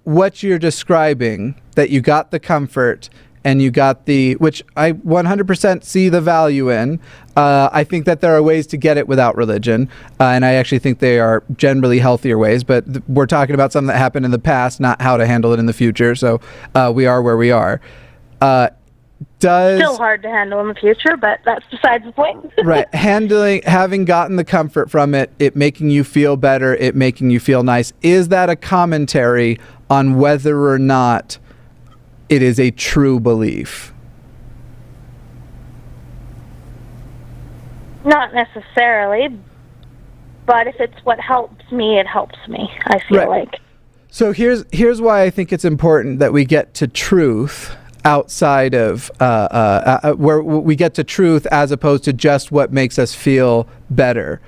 what you're describing, that you got the comfort and you got which I 100% see the value in. I think that there are ways to get it without religion, and I actually think they are generally healthier ways, but we're talking about something that happened in the past, not how to handle it in the future, so we are where we are. Still hard to handle in the future, but that's besides the point. Right. Having gotten the comfort from it making you feel better, it making you feel nice, is that a commentary on whether or not it is a true belief? Not necessarily, but if it's what helps me, it helps me, I feel like. So here's why I think it's important that we get to truth outside of where we get to truth as opposed to just what makes us feel better.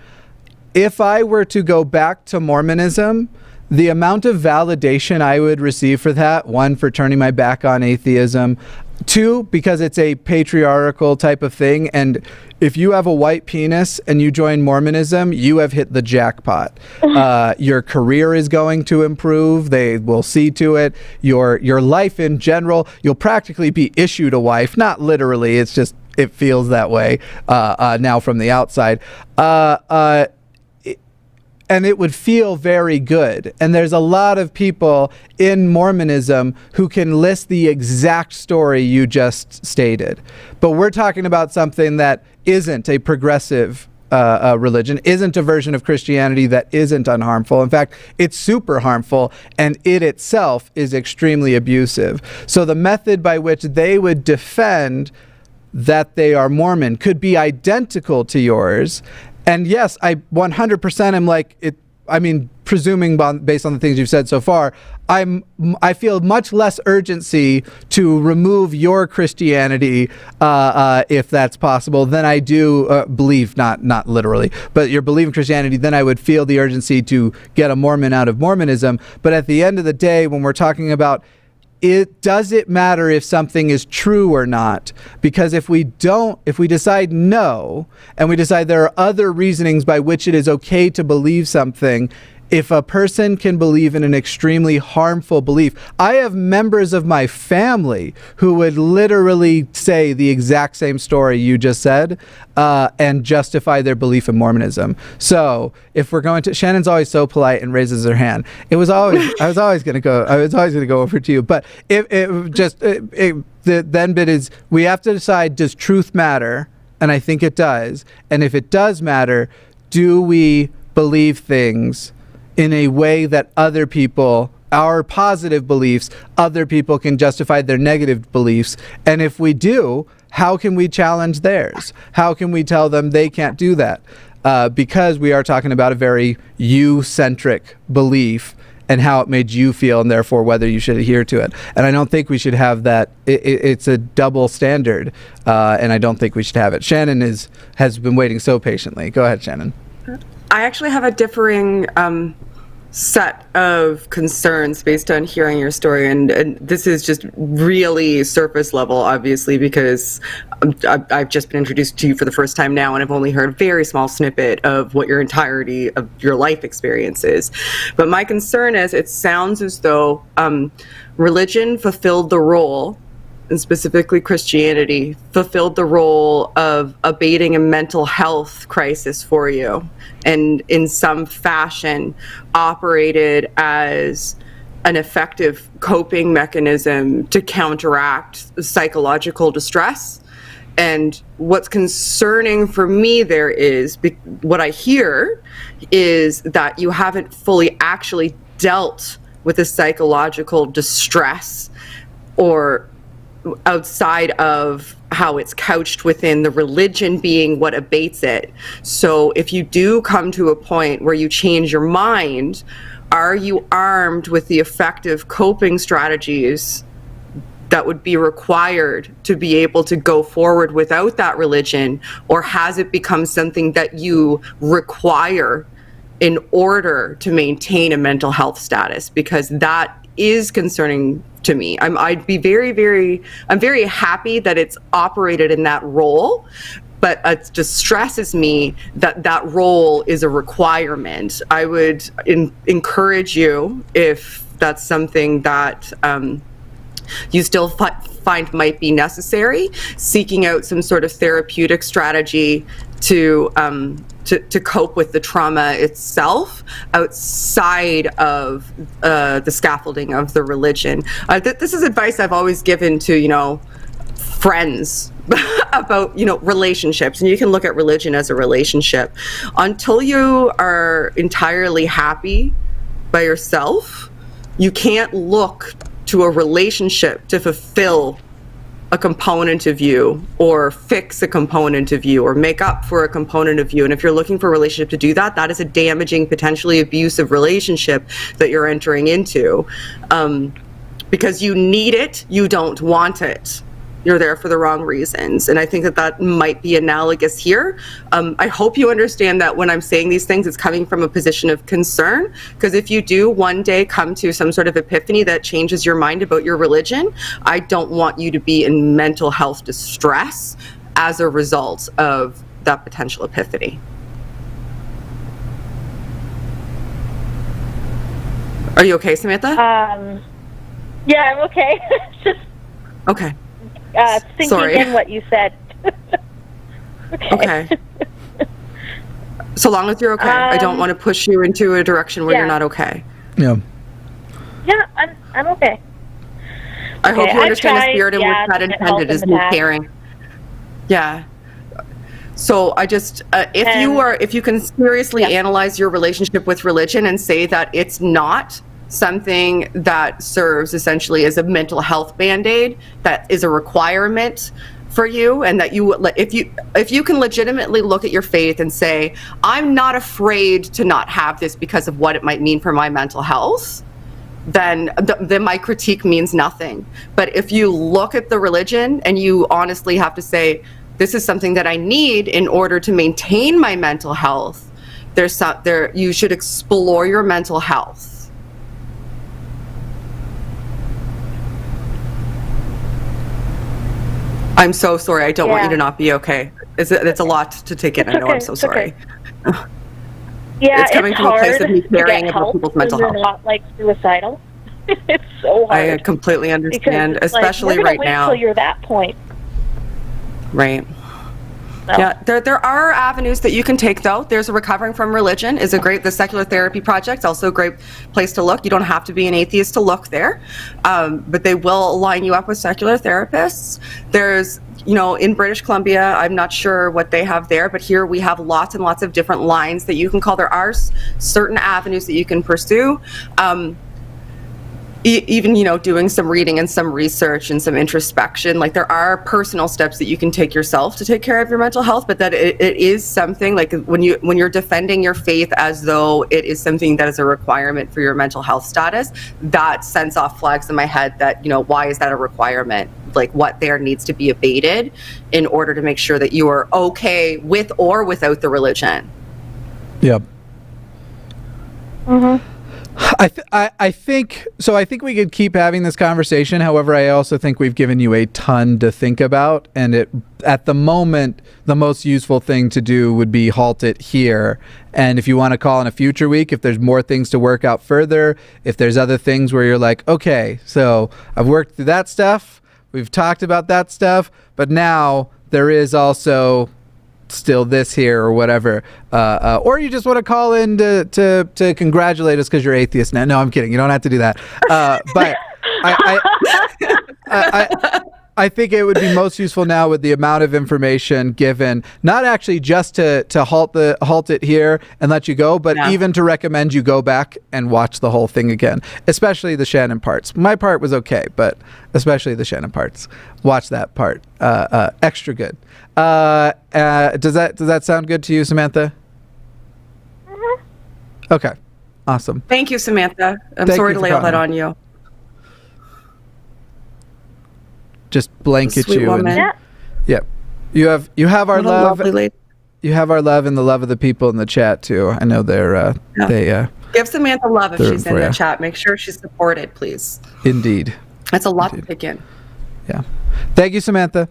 if I were to go back to Mormonism, the amount of validation I would receive for that, one, for turning my back on atheism, two, because it's a patriarchal type of thing, and if you have a white penis and you join Mormonism, you have hit the jackpot. Your career is going to improve. They will see to it. Your life in general, you'll practically be issued a wife. Not literally, it's just, it feels that way now from the outside. And it would feel very good. And there's a lot of people in Mormonism who can list the exact story you just stated. But we're talking about something that isn't a progressive religion, isn't a version of Christianity that isn't unharmful. In fact, it's super harmful, and it itself is extremely abusive. So the method by which they would defend that they are Mormon could be identical to yours. And yes, I 100% am like it. I mean, presuming based on the things you've said so far, I feel much less urgency to remove your Christianity, if that's possible, than I do believe, not literally, but your belief in Christianity. Then I would feel the urgency to get a Mormon out of Mormonism. But at the end of the day, when we're talking about does it matter if something is true or not? Because if we decide no, and we decide there are other reasonings by which it is okay to believe something, if a person can believe in an extremely harmful belief, I have members of my family who would literally say the exact same story you just said, and justify their belief in Mormonism. So if we're going to, Shannon's always so polite and raises her hand. I was always going to go over to you. But the then bit is, we have to decide, does truth matter? And I think it does. And if it does matter, do we believe things in a way that other people, our positive beliefs, other people can justify their negative beliefs? And if we do, how can we challenge theirs? How can we tell them they can't do that? Because we are talking about a very you-centric belief and how it made you feel, and therefore whether you should adhere to it. And I don't think we should have that. It's a double standard, and I don't think we should have it. Shannon has been waiting so patiently. Go ahead, Shannon. I actually have a differing set of concerns based on hearing your story, and this is just really surface level, obviously, because I've just been introduced to you for the first time now, and I've only heard a very small snippet of what your entirety of your life experience is. But my concern is, it sounds as though religion fulfilled the role, and specifically Christianity, fulfilled the role of abating a mental health crisis for you, and in some fashion operated as an effective coping mechanism to counteract psychological distress. And what's concerning for me there is, what I hear is that you haven't fully actually dealt with the psychological distress, or outside of how it's couched within the religion being what abates it. So if you do come to a point where you change your mind, are you armed with the effective coping strategies that would be required to be able to go forward without that religion? Or has it become something that you require in order to maintain a mental health status? Because that is concerning to me. I'm very happy that it's operated in that role, but it distresses me that that role is a requirement. I would encourage you, if that's something that you still find might be necessary, seeking out some sort of therapeutic strategy to cope with the trauma itself outside of the scaffolding of the religion. This is advice I've always given to, friends about, relationships. And you can look at religion as a relationship. Until you are entirely happy by yourself, you can't look to a relationship to fulfill a component of you, or fix a component of you, or make up for a component of you. And if you're looking for a relationship to do that, that is a damaging, potentially abusive relationship that you're entering into, because you need it, you don't want it. You're there for the wrong reasons. And I think that that might be analogous here. I hope you understand that when I'm saying these things, it's coming from a position of concern, because if you do one day come to some sort of epiphany that changes your mind about your religion, I don't want you to be in mental health distress as a result of that potential epiphany. Are you okay, Samantha? Yeah, I'm okay. Just Okay. thinking Sorry. in what you said. Okay. So long as you're okay. I don't want to push you into a direction where yeah. you're not okay. Yeah. Yeah, I'm okay. I hope Okay, you I've understand the tried, spirit in which yeah, that to get help intended in is the me past. caring. Yeah. So I just, if you can seriously analyze your relationship with religion and say that it's not something that serves essentially as a mental health band-aid, that is a requirement for you, and that you, if you can legitimately look at your faith and say, I'm not afraid to not have this because of what it might mean for my mental health, then my critique means nothing. But if you look at the religion and you honestly have to say, this is something that I need in order to maintain my mental health, you should explore your mental health. I'm so sorry. I don't want you to not be okay. It's a lot to take in. I know. Okay, I'm so it's sorry. okay. Yeah, It's coming from a place of me caring about people's mental when health. you're not like suicidal. It's so hard. I completely understand, Because it's especially like, right we're gonna now. wait till you're that point. Right. So. Yeah, there are avenues that you can take, though. There's a Recovering from Religion is the Secular Therapy Project, also a great place to look. You don't have to be an atheist to look there, but they will line you up with secular therapists. There's, in British Columbia, I'm not sure what they have there, but here we have lots and lots of different lines that you can call. There are certain avenues that you can pursue. Even doing some reading and some research and some introspection, like there are personal steps that you can take yourself to take care of your mental health, but that it is something, like when you're defending your faith as though it is something that is a requirement for your mental health status, that sends off flags in my head that, why is that a requirement? Like, what there needs to be abated in order to make sure that you are okay with or without the religion. Yep. Mm-hmm. I think we could keep having this conversation. However, I also think we've given you a ton to think about, and at the moment, the most useful thing to do would be halt it here. And if you want to call in a future week, if there's more things to work out further, if there's other things where you're like, okay, so I've worked through that stuff, we've talked about that stuff, but now there is also still this here or whatever, or you just want to call in to congratulate us because you're atheist now. No, I'm kidding. You don't have to do that. But I think it would be most useful now with the amount of information given, not actually just to halt it here and let you go, but even to recommend you go back and watch the whole thing again, especially the Shannon parts. My part was okay, but especially the Shannon parts. Watch that part. Extra good. Does that sound good to you, Samantha? Mm-hmm. Okay. Awesome. Thank you, Samantha. I'm Thank sorry you to for lay all that calling. on you. Just blanket Sweet you. woman. And, yep. You have our What a love. lovely lady. You have our love and the love of the people in the chat too. I know they Give Samantha love if they're she's in for the ya. chat. Make sure she's supported, please. Indeed. That's a lot to take in. Yeah. Thank you, Samantha.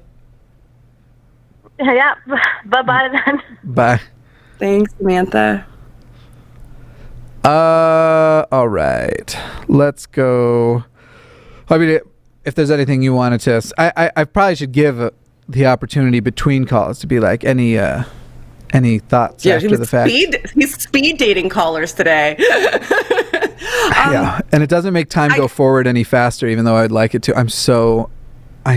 Yeah. Bye-bye then. Bye. Thanks, Samantha. All right. Let's go. I mean, if there's anything you wanted to, I probably should give the opportunity between calls to be like any thoughts after the fact. He's speed dating callers today. Yeah, and it doesn't make time go forward any faster, even though I'd like it to. I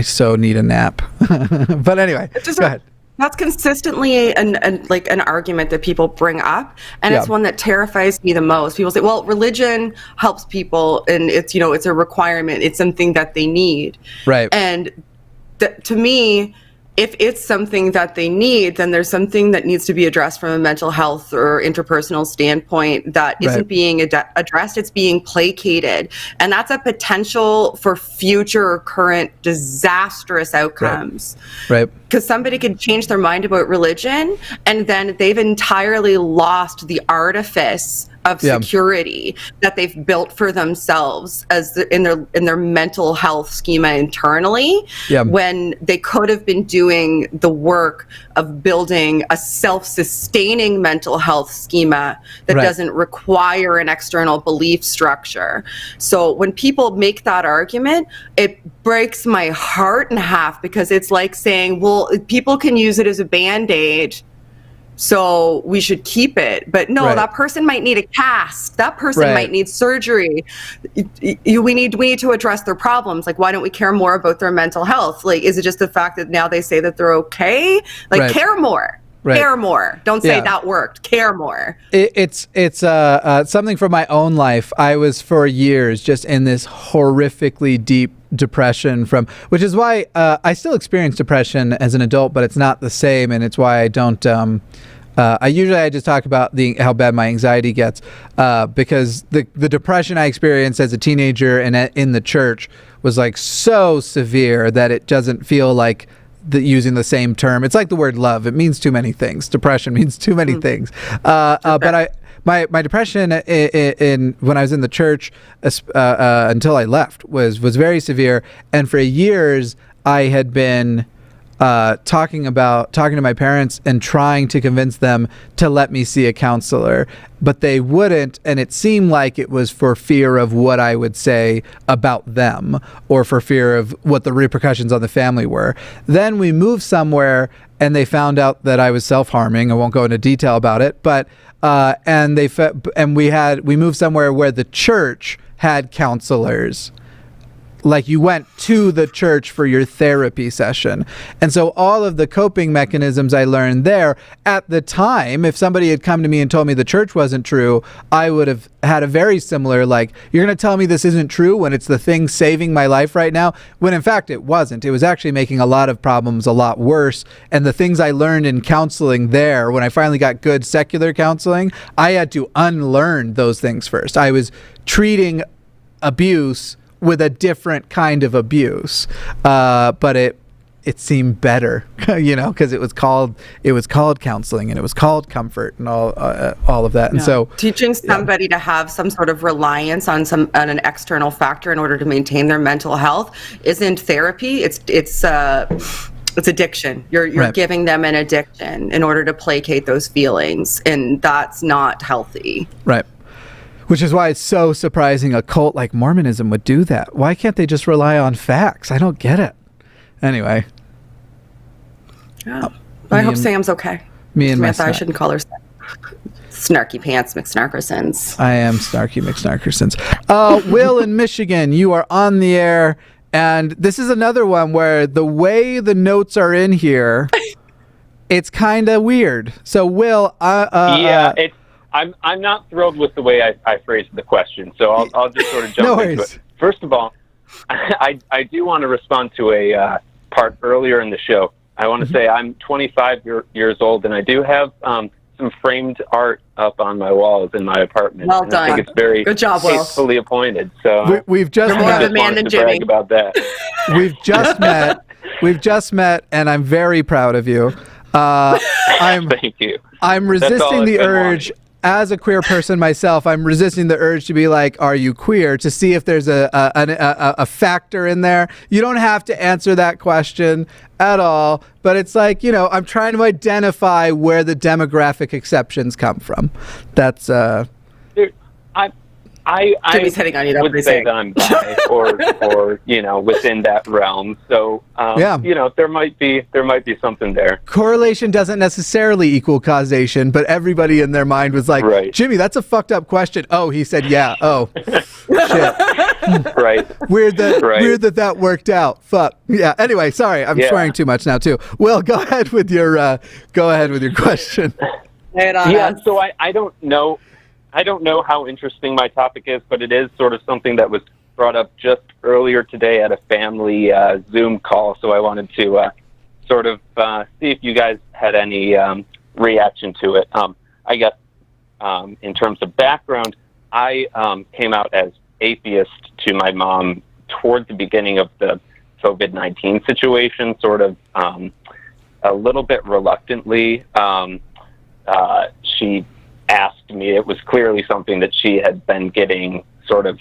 so need a nap. But anyway, go ahead. That's consistently an argument that people bring up, and it's one that terrifies me the most. People say, "Well, religion helps people, and it's it's a requirement. It's something that they need." Right. And to me, if it's something that they need, then there's something that needs to be addressed from a mental health or interpersonal standpoint that isn't being addressed. It's being placated. And that's a potential for future or current disastrous outcomes. Right. Because somebody could change their mind about religion, and then they've entirely lost the artifice of security that they've built for themselves in their mental health schema internally, when they could have been doing the work of building a self-sustaining mental health schema that doesn't require an external belief structure. So when people make that argument, it breaks my heart in half, because it's like saying, well, people can use it as a Band-Aid, so we should keep it. But no, that person might need a cast. That person might need surgery. We need to address their problems. Like, why don't we care more about their mental health? Like, is it just the fact that now they say that they're okay? Like, care more. Care more. Don't say that worked. Care more. It's something from my own life. I was for years just in this horrifically deep depression which is why I still experience depression as an adult, but it's not the same, and it's why I don't. I just talk about how bad my anxiety gets, because the depression I experienced as a teenager and in the church was like so severe that it doesn't feel like using the same term. It's like the word love. It means too many things. Depression means too many things. But my depression when I was in the church until I left was very severe. And for years I had been talking to my parents and trying to convince them to let me see a counselor, but they wouldn't, and it seemed like it was for fear of what I would say about them, or for fear of what the repercussions on the family were. Then we moved somewhere and they found out that I was self-harming. I won't go into detail about it, but we moved somewhere where the church had counselors. Like, you went to the church for your therapy session. And so all of the coping mechanisms I learned there at the time, if somebody had come to me and told me the church wasn't true, I would have had a very similar, like, you're going to tell me this isn't true when it's the thing saving my life right now, when in fact it wasn't. It was actually making a lot of problems a lot worse. And the things I learned in counseling there, when I finally got good secular counseling, I had to unlearn those things first. I was treating abuse with a different kind of abuse, but it seemed better, because it was called counseling, and it was called comfort, and all of that. And so teaching somebody to have some sort of reliance on an external factor in order to maintain their mental health isn't therapy. It's addiction. You're giving them an addiction in order to placate those feelings, and that's not healthy. Right. Which is why it's so surprising a cult like Mormonism would do that. Why can't they just rely on facts? I don't get it. Anyway. Yeah. I hope Sam's okay. Me and Samantha, I shouldn't call her Snarky Pants McSnarkersons. I am Snarky McSnarkersons. Will in Michigan, you are on the air. And this is another one where the way the notes are in here, it's kind of weird. So, Will, I'm not thrilled with the way I phrased the question, so I'll just sort of jump into it. First of all, I do want to respond to a part earlier in the show. I want to say I'm 25 years old, and I do have some framed art up on my walls in my apartment. Well done. I think it's very good job, Will. tastefully appointed. So we've just more of a man than Jimmy. Brag about that. We've just met, and I'm very proud of you. Thank you. I'm resisting the urge. As a queer person myself, I'm resisting the urge to be like, are you queer? To see if there's a factor in there. You don't have to answer that question at all, but it's like, I'm trying to identify where the demographic exceptions come from. That's Jimmy's hitting on you. would say that I'm bi or within that realm. So there might be something there. Correlation doesn't necessarily equal causation, but everybody in their mind was like, Jimmy, that's a fucked up question. Oh, he said yeah. Oh, shit. Right. Weird that worked out. Fuck. Yeah. Anyway, sorry, I'm swearing too much now too. Will, go ahead with your question. So I don't know. I don't know how interesting my topic is, but it is sort of something that was brought up just earlier today at a family Zoom call. So I wanted to sort of see if you guys had any reaction to it. I guess in terms of background, I came out as atheist to my mom towards the beginning of the COVID-19 situation, sort of a little bit reluctantly. She asked me, it was clearly something that she had been getting sort of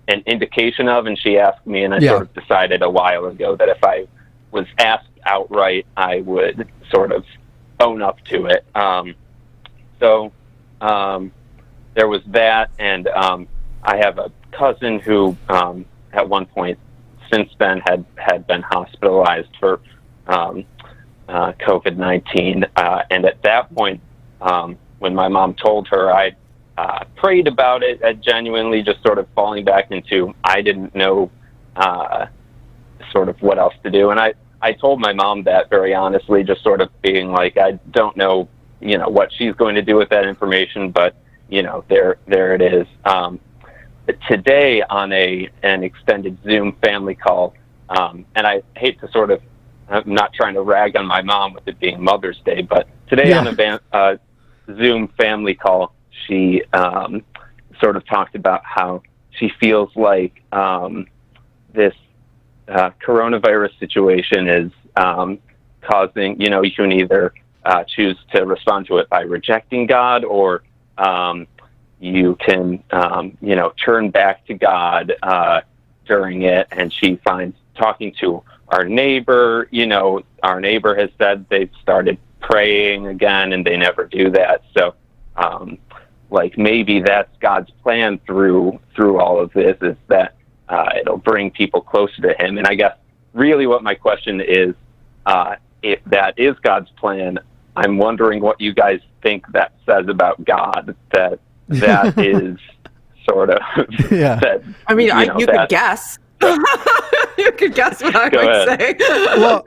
an indication of, and she asked me, and I sort of decided a while ago that if I was asked outright, I would sort of own up to it. So there was that, and I have a cousin who at one point since then had been hospitalized for COVID-19, and at that point, when my mom told her, I prayed about it, genuinely just sort of falling back into I didn't know sort of what else to do. And I told my mom that very honestly, just sort of being like, I don't know, what she's going to do with that information, but, there it is. Today on an extended Zoom family call, and I hate to sort of, I'm not trying to rag on my mom with it being Mother's Day, but today on a Zoom family call, she sort of talked about how she feels like this coronavirus situation is causing, you can either choose to respond to it by rejecting God, or you can, turn back to God during it. And she finds talking to our neighbor, our neighbor has said they've started praying again and they never do that. So, maybe that's God's plan through all of this, is that it'll bring people closer to him. And I guess really what my question is, if that is God's plan, I'm wondering what you guys think that says about God, that is sort of that, I mean, you could guess. You could guess what I would say. Well,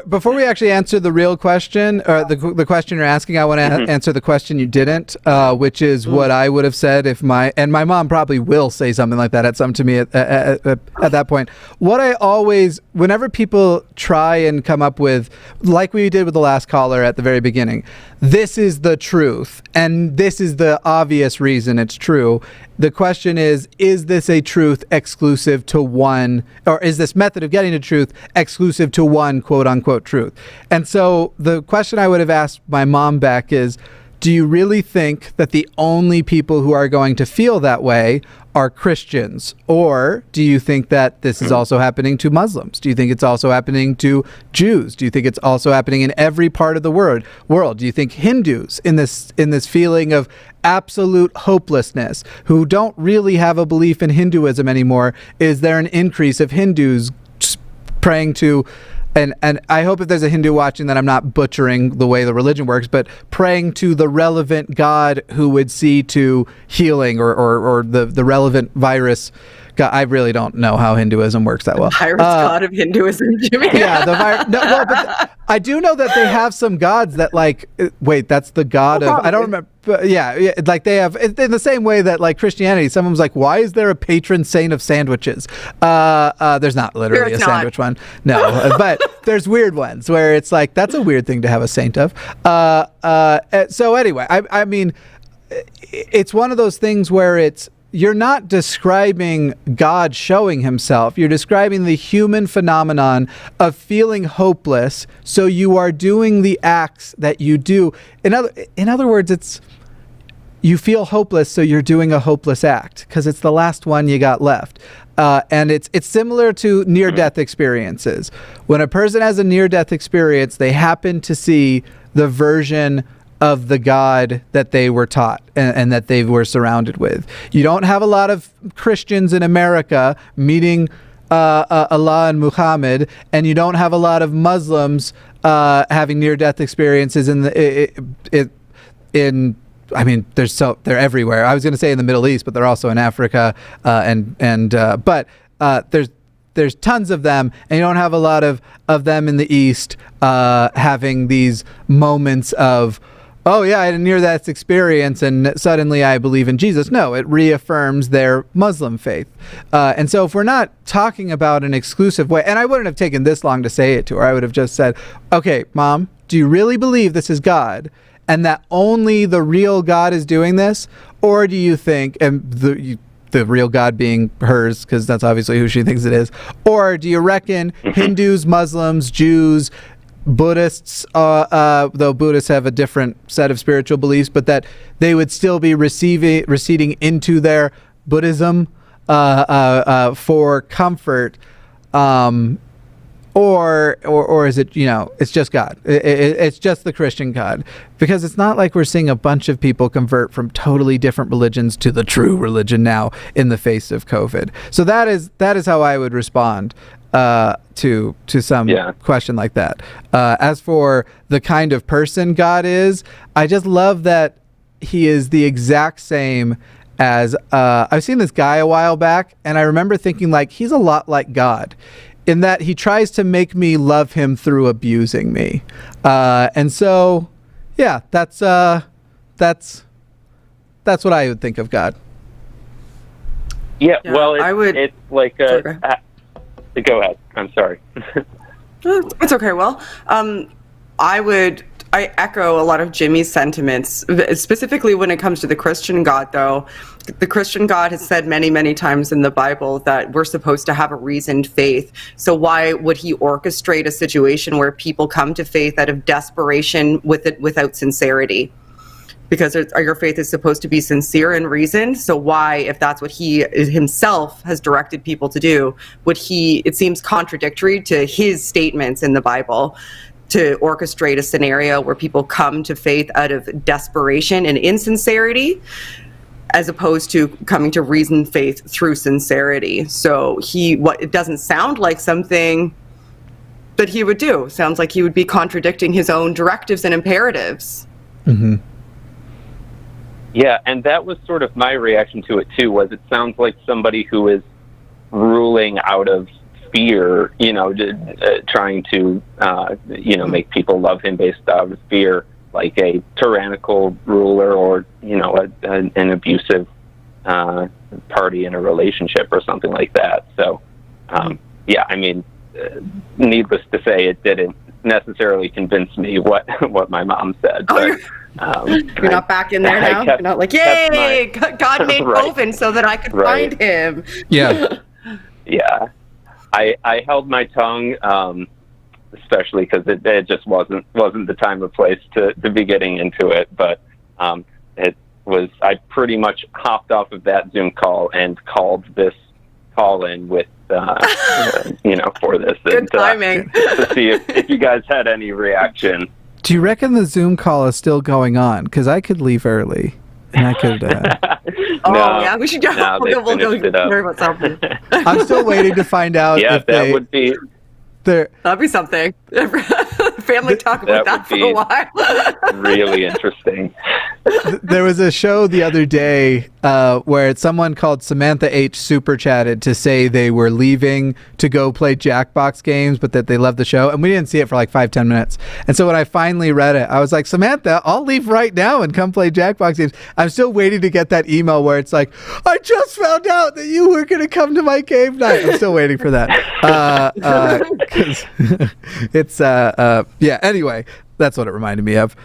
before we actually answer the real question, or the question you're asking, I want to answer the question you didn't, which is what I would have said if my mom probably will say something like that to me at that point. What I always, whenever people try and come up with, like we did with the last caller at the very beginning, this is the truth, and this is the obvious reason it's true. The question is this a truth exclusive to one, or is this method of getting to truth exclusive to one quote unquote truth? And so the question I would have asked my mom back is, do you really think that the only people who are going to feel that way are Christians? Or do you think that this is also happening to Muslims? Do you think it's also happening to Jews? Do you think it's also happening in every part of the world? Do you think Hindus in this feeling of absolute hopelessness, who don't really have a belief in Hinduism anymore, is there an increase of Hindus praying to, and I hope if there's a Hindu watching that I'm not butchering the way the religion works, but praying to the relevant God who would see to healing or the relevant virus God. I really don't know how Hinduism works that well. Virus god of Hinduism, Jimmy. Yeah, the virus. No, well, but I do know that they have some gods that that's the god of, I don't remember. Yeah, like they have, in the same way that like Christianity, someone's like, why is there a patron saint of sandwiches? There's not literally a sandwich one. No, but there's weird ones where it's like, that's a weird thing to have a saint of. So anyway, I mean, it's one of those things where you're not describing God showing himself. You're describing the human phenomenon of feeling hopeless. So you are doing the acts that you do. In other words, you feel hopeless, so you're doing a hopeless act because it's the last one you got left. And it's similar to near-death experiences. When a person has a near-death experience, they happen to see the version of the God that they were taught and that they were surrounded with. You don't have a lot of Christians in America meeting Allah and Muhammad, and you don't have a lot of Muslims having near-death experiences they're everywhere. I was going to say in the Middle East, but they're also in Africa, but there's tons of them, and you don't have a lot of them in the East having these moments of oh yeah, I had a near-death experience and suddenly I believe in Jesus. No, it reaffirms their Muslim faith. And so if we're not talking about an exclusive way, and I wouldn't have taken this long to say it to her, I would have just said, okay, Mom, do you really believe this is God and that only the real God is doing this? Or do you think, and the real God being hers, because that's obviously who she thinks it is, or do you reckon Hindus, Muslims, Jews, Buddhists, though Buddhists have a different set of spiritual beliefs, but that they would still be receding into their Buddhism for comfort, or is it, it's just God? It's just the Christian God, because it's not like we're seeing a bunch of people convert from totally different religions to the true religion now in the face of COVID. So that is how I would respond to some question like that. As for the kind of person God is, I just love that he is the exact same as I've seen this guy a while back, and I remember thinking like he's a lot like God in that he tries to make me love him through abusing me. And so yeah, that's what I would think of God. Yeah, well, it's like go ahead. I'm sorry. It's okay. Well, I echo a lot of Jimmy's sentiments, specifically when it comes to the Christian God, though. The Christian God has said many, many times in the Bible that we're supposed to have a reasoned faith. So why would he orchestrate a situation where people come to faith out of desperation without sincerity? Because your faith is supposed to be sincere and reasoned. So why, if that's what he himself has directed people to do, it seems contradictory to his statements in the Bible to orchestrate a scenario where people come to faith out of desperation and insincerity, as opposed to coming to reasoned faith through sincerity. So it doesn't sound like something that he would do. Sounds like he would be contradicting his own directives and imperatives. Mm-hmm. Yeah, and that was sort of my reaction to it too, was it sounds like somebody who is ruling out of fear, trying to, make people love him based out of fear, like a tyrannical ruler or, an abusive party in a relationship or something like that. So, needless to say, it didn't necessarily convince me what my mom said. But, you're not back in there now? You're not like, yay, God made COVID so that I could find him. Yeah. Yeah. I held my tongue, especially because it just wasn't the time or place to be getting into it. But I pretty much hopped off of that Zoom call and called this call in with, for this. Good timing. To see if you guys had any reaction. Do you reckon the Zoom call is still going on? Because I could leave early. And I could. We should go. We'll go hear what's happening. I'm still waiting to find out. Yeah, that would be. That'd be something. Family talk about that for a while. Really interesting. There was a show the other day where someone called Samantha H super chatted to say they were leaving to go play Jackbox games, but that they loved the show. And we didn't see it for like 5-10 minutes. And so when I finally read it, I was like, Samantha, I'll leave right now and come play Jackbox games. I'm still waiting to get that email where it's like, I just found out that you were going to come to my game night. I'm still waiting for that. It's anyway, that's what it reminded me of.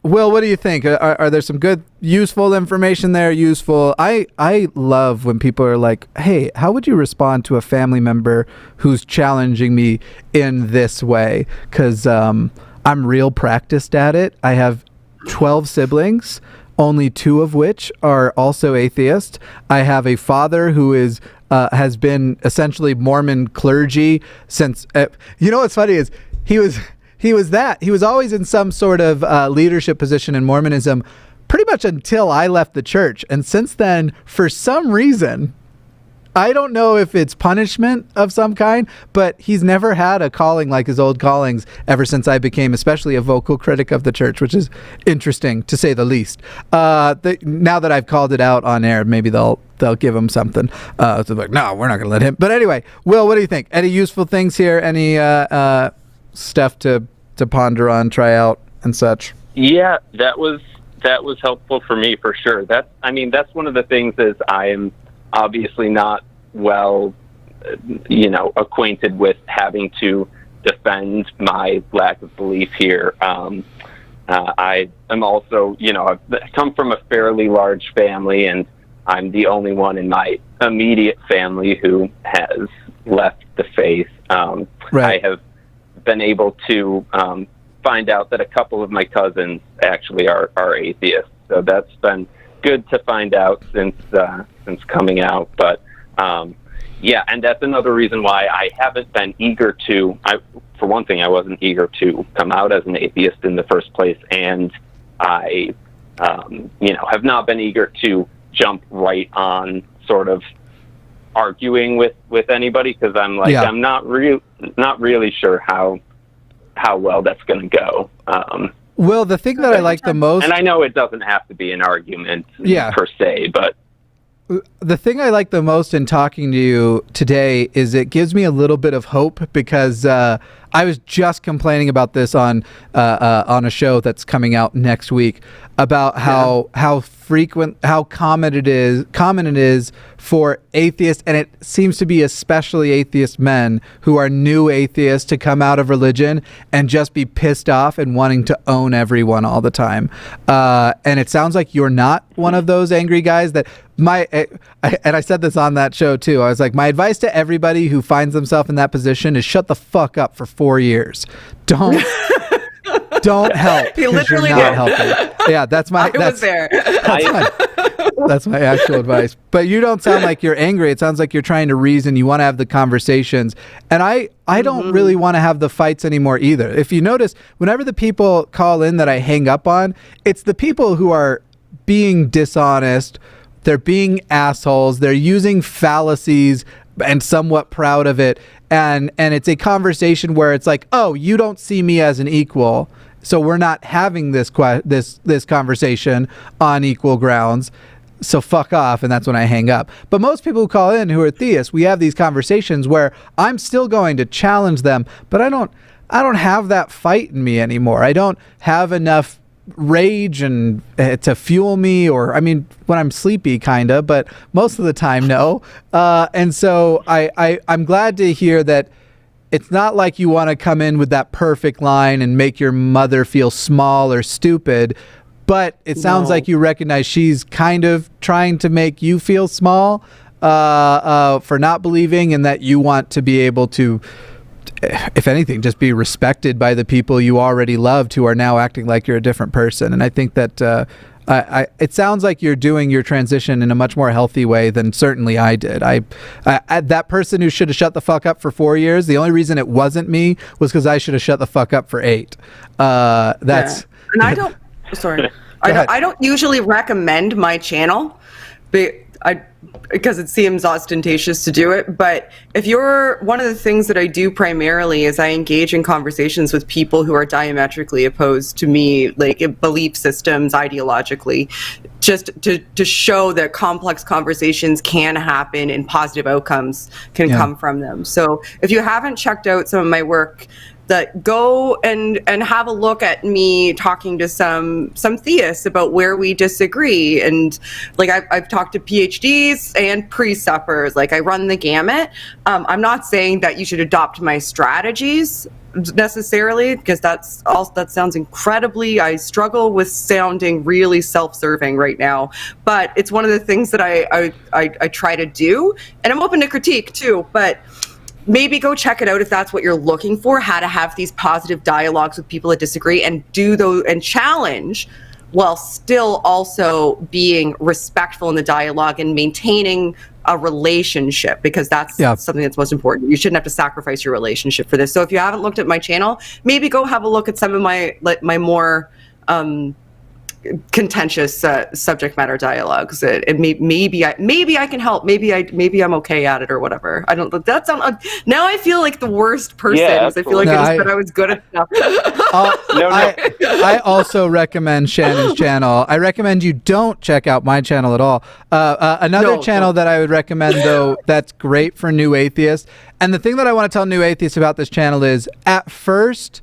Will, what do you think? Are there some good, useful information there? I love when people are like, hey, how would you respond to a family member who's challenging me in this way? Because I'm real practiced at it. I have 12 siblings, only 2 of which are also atheist. I have a father who has been essentially Mormon clergy since, what's funny is he was always in some sort of leadership position in Mormonism pretty much until I left the church. And since then, for some reason, I don't know if it's punishment of some kind, but he's never had a calling like his old callings ever since I became especially a vocal critic of the church, which is interesting to say the least. Now that I've called it out on air, maybe they'll give him something. So like, no, we're not going to let him. But anyway, Will, what do you think? Any useful things here? Any stuff to ponder on, try out, and such? Yeah, that was helpful for me for sure. That's one of the things is I am obviously not well, acquainted with having to defend my lack of belief here. I am also, I've come from a fairly large family, and I'm the only one in my immediate family who has left the faith. Right. I have been able to find out that a couple of my cousins actually are atheists. So that's been good to find out since coming out. But yeah, and that's another reason why I haven't been eager to. For one thing, I wasn't eager to come out as an atheist in the first place, and I, have not been eager to jump right on sort of arguing with anybody, because I'm like, I'm not really sure how well that's going to go. Well, the thing that I like the most, and I know it doesn't have to be an argument per se, but the thing I like the most in talking to you today is it gives me a little bit of hope, because I was just complaining about this on a show that's coming out next week about how common it is for atheists, and it seems to be especially atheist men who are new atheists, to come out of religion and just be pissed off and wanting to own everyone all the time. And it sounds like you're not one of those angry guys. That and I said this on that show too. I was like, my advice to everybody who finds themselves in that position is shut the fuck up for 4 years. Don't help. He literally you're not helping. Yeah, that's my. Was there. That's my actual advice. But you don't sound like you're angry. It sounds like you're trying to reason. You want to have the conversations. And I don't really want to have the fights anymore either. If you notice, whenever the people call in that I hang up on, it's the people who are being dishonest. They're being assholes. They're using fallacies and somewhat proud of it. And it's a conversation where it's like, oh, you don't see me as an equal, so we're not having this conversation on equal grounds. So fuck off, and that's when I hang up. But most people who call in who are theists, we have these conversations where I'm still going to challenge them, but I don't have that fight in me anymore. I don't have enough rage and to fuel me, or when I'm sleepy kinda, but most of the time no. And so I'm glad to hear that it's not like you want to come in with that perfect line and make your mother feel small or stupid, but it sounds like you recognize she's kind of trying to make you feel small for not believing, and that you want to be able to, if anything, just be respected by the people you already loved who are now acting like you're a different person. And I think that it sounds like you're doing your transition in a much more healthy way than certainly I did. I that person who should have shut the fuck up for 4 years, the only reason it wasn't me was because I should have shut the fuck up for 8. That's and I don't. Sorry, I don't usually recommend my channel, because it seems ostentatious to do it. But if you're, one of the things that I do primarily is I engage in conversations with people who are diametrically opposed to me, like in belief systems, ideologically, just to show that complex conversations can happen and positive outcomes can come from them. So if you haven't checked out some of my work, that go and have a look at me talking to some theists about where we disagree. And like I've talked to PhDs and pre-suppers, like I run the gamut. I'm not saying that you should adopt my strategies necessarily, because that sounds incredibly, I struggle with sounding really self-serving right now, but it's one of the things that I try to do, and I'm open to critique too, but maybe go check it out if that's what you're looking for, how to have these positive dialogues with people that disagree and do those and challenge while still also being respectful in the dialogue and maintaining a relationship, because that's something that's most important. You shouldn't have to sacrifice your relationship for this. So if you haven't looked at my channel, maybe go have a look at some of my more contentious subject matter dialogues. Maybe I can help. Maybe I'm okay at it or whatever. I don't. That sound. Now I feel like the worst person. Yeah, I feel like I said I was good enough. I also recommend Shannon's channel. I recommend you don't check out my channel at all. Another channel that I would recommend, though, that's great for new atheists. And the thing that I want to tell new atheists about this channel is, at first,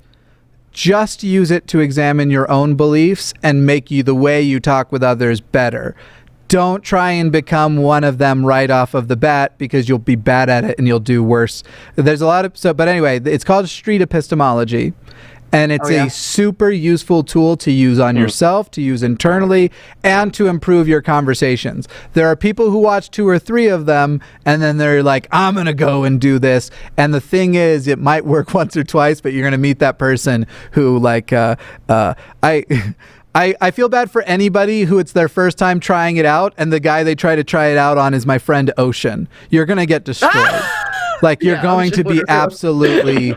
just use it to examine your own beliefs and make you the way you talk with others better. Don't try and become one of them right off of the bat, because you'll be bad at it and you'll do worse. There's a lot of but anyway, it's called street epistemology. And it's a super useful tool to use on yourself, to use internally, and to improve your conversations. There are people who watch 2 or 3 of them, and then they're like, I'm going to go and do this. And the thing is, it might work once or twice, but you're going to meet that person who, like, I feel bad for anybody who it's their first time trying it out, and the guy they try it out on is my friend Ocean. You're going to get destroyed. Like, you're going to be absolutely...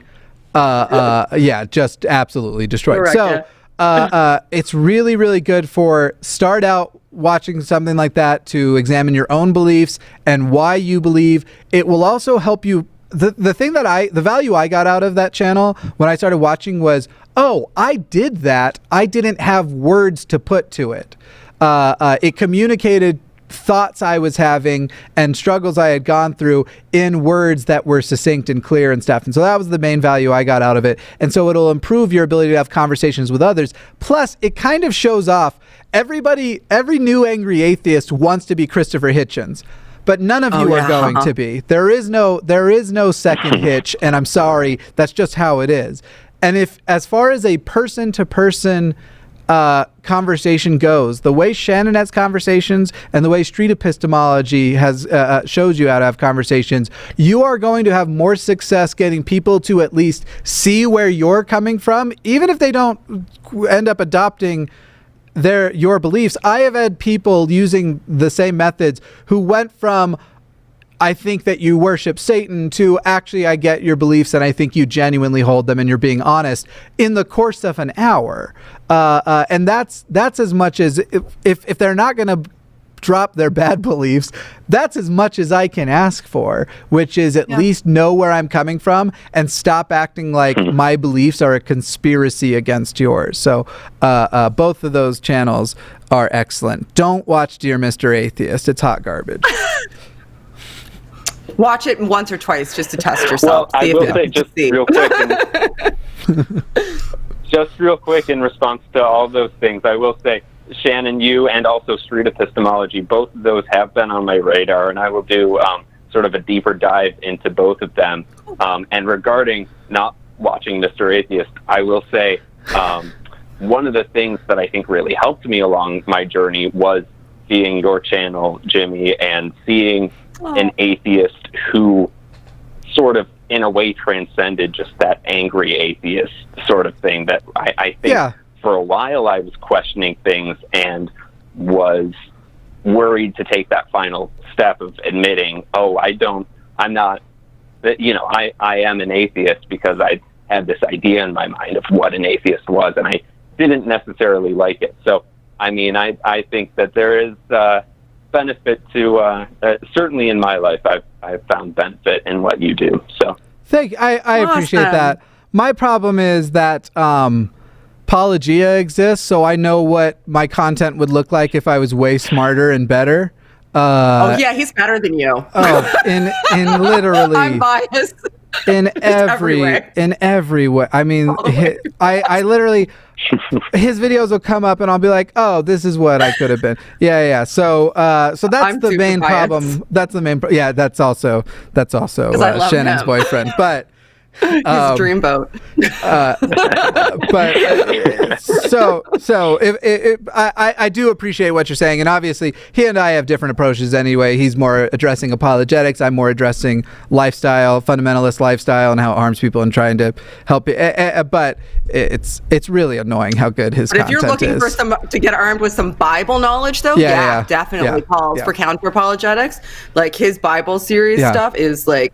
just absolutely destroyed. Correct, so it's really, really good for start out watching something like that to examine your own beliefs and why you believe. It will also help you. The value I got out of that channel when I started watching was, oh, I did that. I didn't have words to put to it. It communicated thoughts I was having and struggles I had gone through in words that were succinct and clear and stuff. And so that was the main value I got out of it. And so it'll improve your ability to have conversations with others. Plus, it kind of shows off every new angry atheist wants to be Christopher Hitchens. But none of you are going to be. There is no second Hitch, and I'm sorry, that's just how it is. And if, as far as a person-to-person conversation goes, the way Shannon has conversations and the way street epistemology has shows you how to have conversations, you are going to have more success getting people to at least see where you're coming from, even if they don't end up adopting your beliefs. I have had people using the same methods who went from, I think that you worship Satan, to actually I get your beliefs and I think you genuinely hold them and you're being honest, in the course of an hour. And that's as much as, if they're not going to drop their bad beliefs, that's as much as I can ask for, which is at least know where I'm coming from and stop acting like my beliefs are a conspiracy against yours. So both of those channels are excellent. Don't watch Dear Mr. Atheist. It's hot garbage. Watch it once or twice just to test yourself. Well, I will say just real quick in response to all those things, I will say, Shannon, you and also street epistemology, both of those have been on my radar, and I will do sort of a deeper dive into both of them. And regarding not watching Mr. Atheist, I will say one of the things that I think really helped me along my journey was seeing your channel, Jimmy, and seeing an atheist who sort of, in a way, transcended just that angry atheist sort of thing that I think for a while I was questioning things and was worried to take that final step of admitting, I am an atheist, because I had this idea in my mind of what an atheist was, and I didn't necessarily like it. So, I mean, I think that there is benefit to certainly in my life I've found benefit in what you do. So I appreciate that. My problem is that Apologia exists, so I know what my content would look like if I was way smarter and better. He's better than you. In literally I'm biased. in every way. I mean, I literally, his videos will come up and I'll be like, oh, this is what I could have been. Yeah. So that's the main problem. That's the main. That's also Shannon's boyfriend, but. His dreamboat. I do appreciate what you're saying, and obviously he and I have different approaches anyway. He's more addressing apologetics. I'm more addressing lifestyle, fundamentalist lifestyle, and how it harms people and trying to help it. But it's really annoying how good his content is. If you're looking to get armed with some Bible knowledge, though, definitely Paul's for counter apologetics. Like his Bible series stuff is like.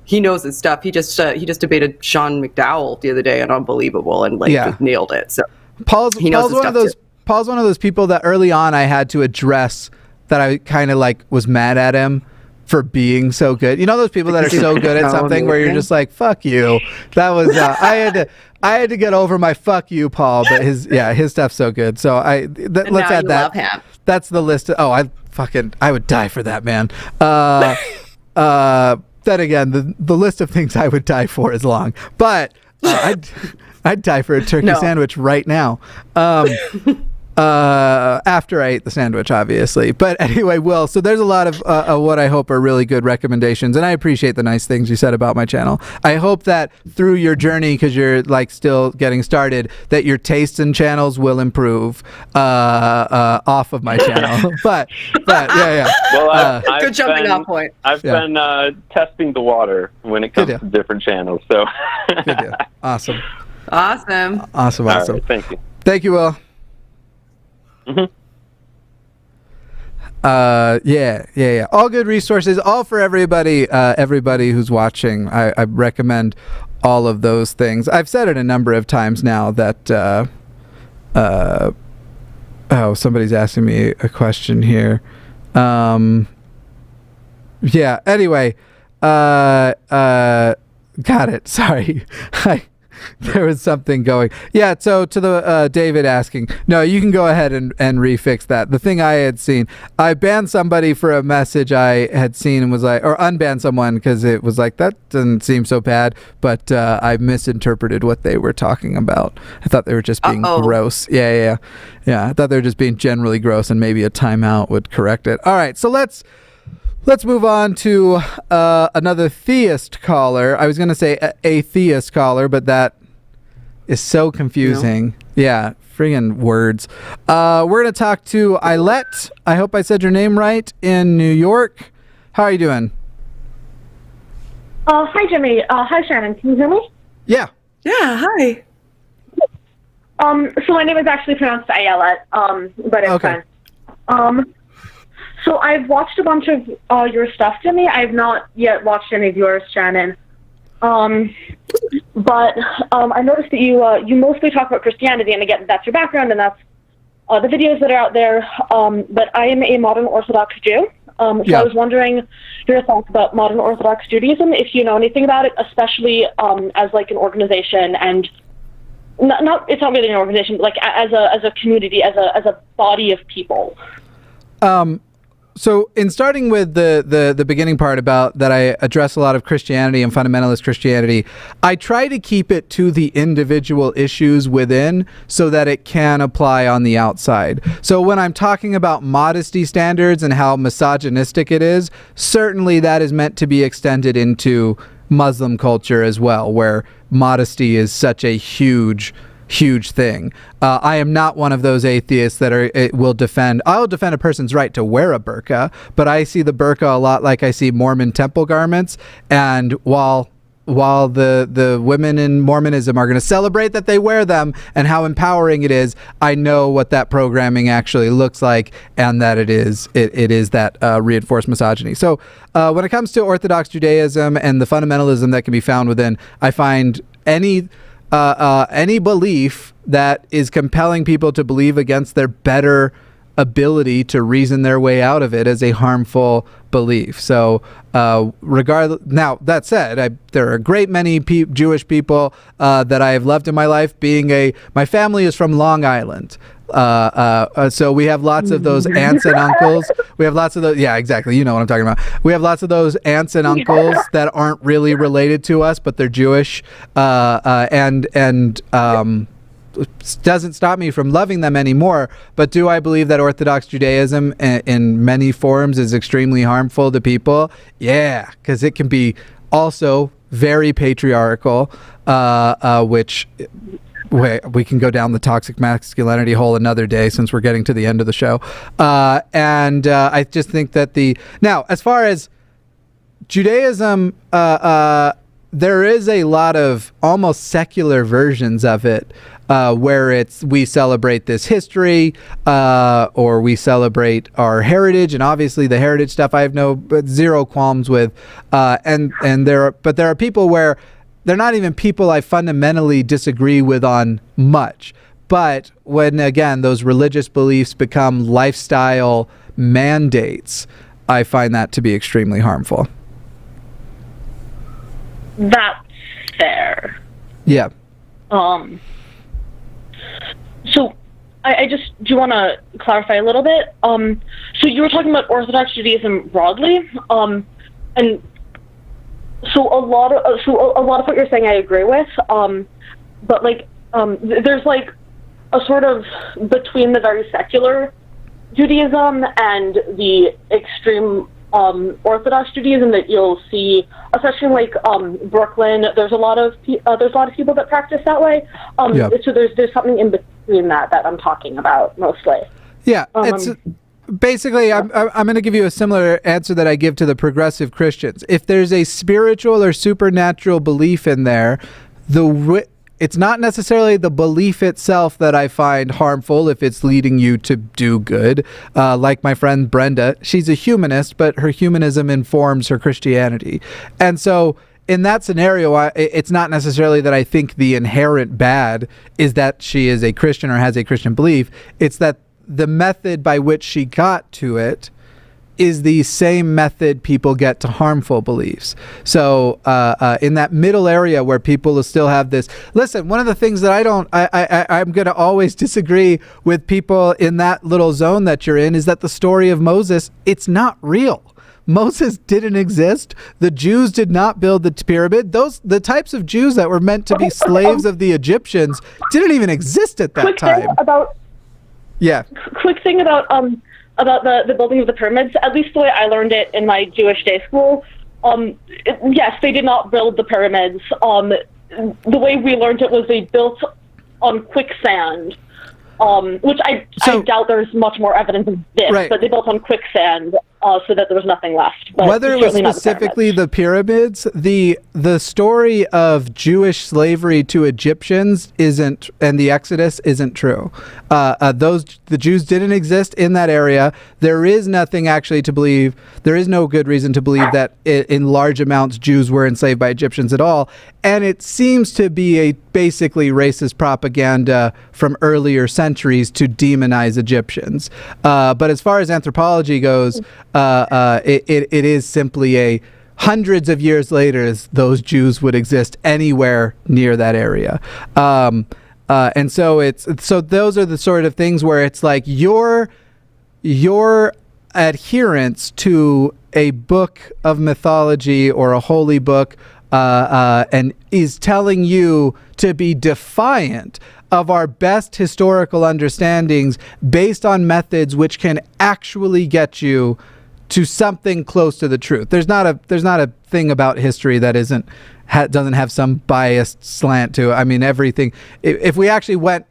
He knows his stuff. He just debated Sean McDowell the other day on Unbelievable and just nailed it. So Paul's one of those people that early on I had to address that I kind of like was mad at him for being so good. You know those people that are so good at something where you're just like, fuck you. That was I had to get over my fuck you, Paul, but his stuff's so good. So let's add that. Love him. That's the list. I would die for that, man. Then again, the list of things I would die for is long, but I I'd die for a turkey sandwich right now. After I ate the sandwich, obviously. But anyway, Will, so there's a lot of what I hope are really good recommendations, and I appreciate the nice things you said about my channel. I hope that through your journey, because you're like still getting started, that your tastes in channels will improve off of my channel. but yeah. Well, I've good jumping off point. I've been testing the water when it comes to different channels. So good deal. Awesome. Awesome. All right, thank you. Thank you, Will. Mm-hmm. Yeah. All good resources, all for everybody. Everybody who's watching, I recommend all of those things. I've said it a number of times now that. Somebody's asking me a question here. Yeah. Anyway, got it. Sorry. There was something going. Yeah, so to the David asking, no, you can go ahead and refix that. The thing I had seen, I banned somebody for a message I had seen and was like, or unbanned someone because it was like, that doesn't seem so bad, but I misinterpreted what they were talking about. I thought they were just being gross. Yeah. I thought they were just being generally gross, and maybe a timeout would correct it. All right, so let's move on to another theist caller. I was going to say atheist caller, but that is so confusing. No. Yeah, friggin' words. We're going to talk to Eilette. I hope I said your name right, in New York. How are you doing? Hi, Jimmy. Hi, Shannon. Can you hear me? Yeah. Yeah, hi. So my name is actually pronounced Ayelet, but it's fine. So I've watched a bunch of your stuff, Jimmy. I've not yet watched any of yours, Shannon. But I noticed that you mostly talk about Christianity, and again, that's your background, and that's the videos that are out there. But I am a modern Orthodox Jew. I was wondering your thoughts about modern Orthodox Judaism, if you know anything about it, especially as like an organization, and it's not really an organization, but like as a community, as a body of people. So in starting with the beginning part about that, I address a lot of Christianity and fundamentalist Christianity. I try to keep it to the individual issues within so that it can apply on the outside. So when I'm talking about modesty standards and how misogynistic it is, certainly that is meant to be extended into Muslim culture as well, where modesty is such a huge thing. I am not one of those atheists that I'll defend a person's right to wear a burqa, but I see the burqa a lot like I see Mormon temple garments, and while the women in Mormonism are going to celebrate that they wear them and how empowering it is, I know what that programming actually looks like, and that it is that reinforced misogyny. So when it comes to Orthodox Judaism and the fundamentalism that can be found within, I find any belief that is compelling people to believe against their better ability to reason their way out of it as a harmful belief. So regardless, now that said, there are a great many Jewish people that I have loved in my life. My family is from Long Island. So we have lots of those aunts and uncles. We have lots of those. Yeah, exactly. You know what I'm talking about. We have lots of those aunts and uncles that aren't really related to us, but they're Jewish. Doesn't stop me from loving them anymore. But do I believe that Orthodox Judaism in many forms is extremely harmful to people? Yeah, because it can be also very patriarchal, which... we can go down the toxic masculinity hole another day since we're getting to the end of the show. I just think that now, as far as Judaism, there is a lot of almost secular versions of it, where we celebrate this history, or we celebrate our heritage, and obviously the heritage stuff I have zero qualms with. But there are people where they're not even people I fundamentally disagree with on much. But when, again, those religious beliefs become lifestyle mandates, I find that to be extremely harmful. That's fair. Yeah. So I just, do you want to clarify a little bit? So you were talking about Orthodox Judaism broadly, and so a lot of what you're saying I agree with, but like there's like a sort of between the very secular Judaism and the extreme Orthodox Judaism that you'll see, especially in like Brooklyn. There's a lot of people that practice that way. So there's something in between that I'm talking about mostly. Yeah, it's basically I'm going to give you a similar answer that I give to the progressive Christians. If there's a spiritual or supernatural belief in there, it's not necessarily the belief itself that I find harmful if it's leading you to do good. Like my friend Brenda, she's a humanist, but her humanism informs her Christianity. And so in that scenario, it's not necessarily that I think the inherent bad is that she is a Christian or has a Christian belief. It's that the method by which she got to it is the same method people get to harmful beliefs. So in that middle area where people still have this, listen, one of the things that I'm going to always disagree with people in that little zone that you're in is that the story of Moses, it's not real. Moses didn't exist. The Jews did not build the pyramid. The types of Jews that were meant to be slaves of the Egyptians didn't even exist at that time. Quick thing about the building of the pyramids, at least the way I learned it in my Jewish day school. Yes, they did not build the pyramids. The way we learned it was they built on quicksand, which I doubt there's much more evidence of this, right. But they built on quicksand so that there was nothing left. But whether it was specifically the pyramids, the story of Jewish slavery to Egyptians isn't, and the Exodus isn't true. The Jews didn't exist in that area. There is nothing actually to believe. There is no good reason to believe that in large amounts Jews were enslaved by Egyptians at all. And it seems to be a basically racist propaganda from earlier centuries to demonize Egyptians. But as far as anthropology goes, it is simply hundreds of years later those Jews would exist anywhere near that area. And so those are the sort of things where it's like your adherence to a book of mythology or a holy book and is telling you to be defiant of our best historical understandings based on methods which can actually get you to something close to the truth. There's not a thing about history that doesn't have some biased slant to it. I mean, everything. If we actually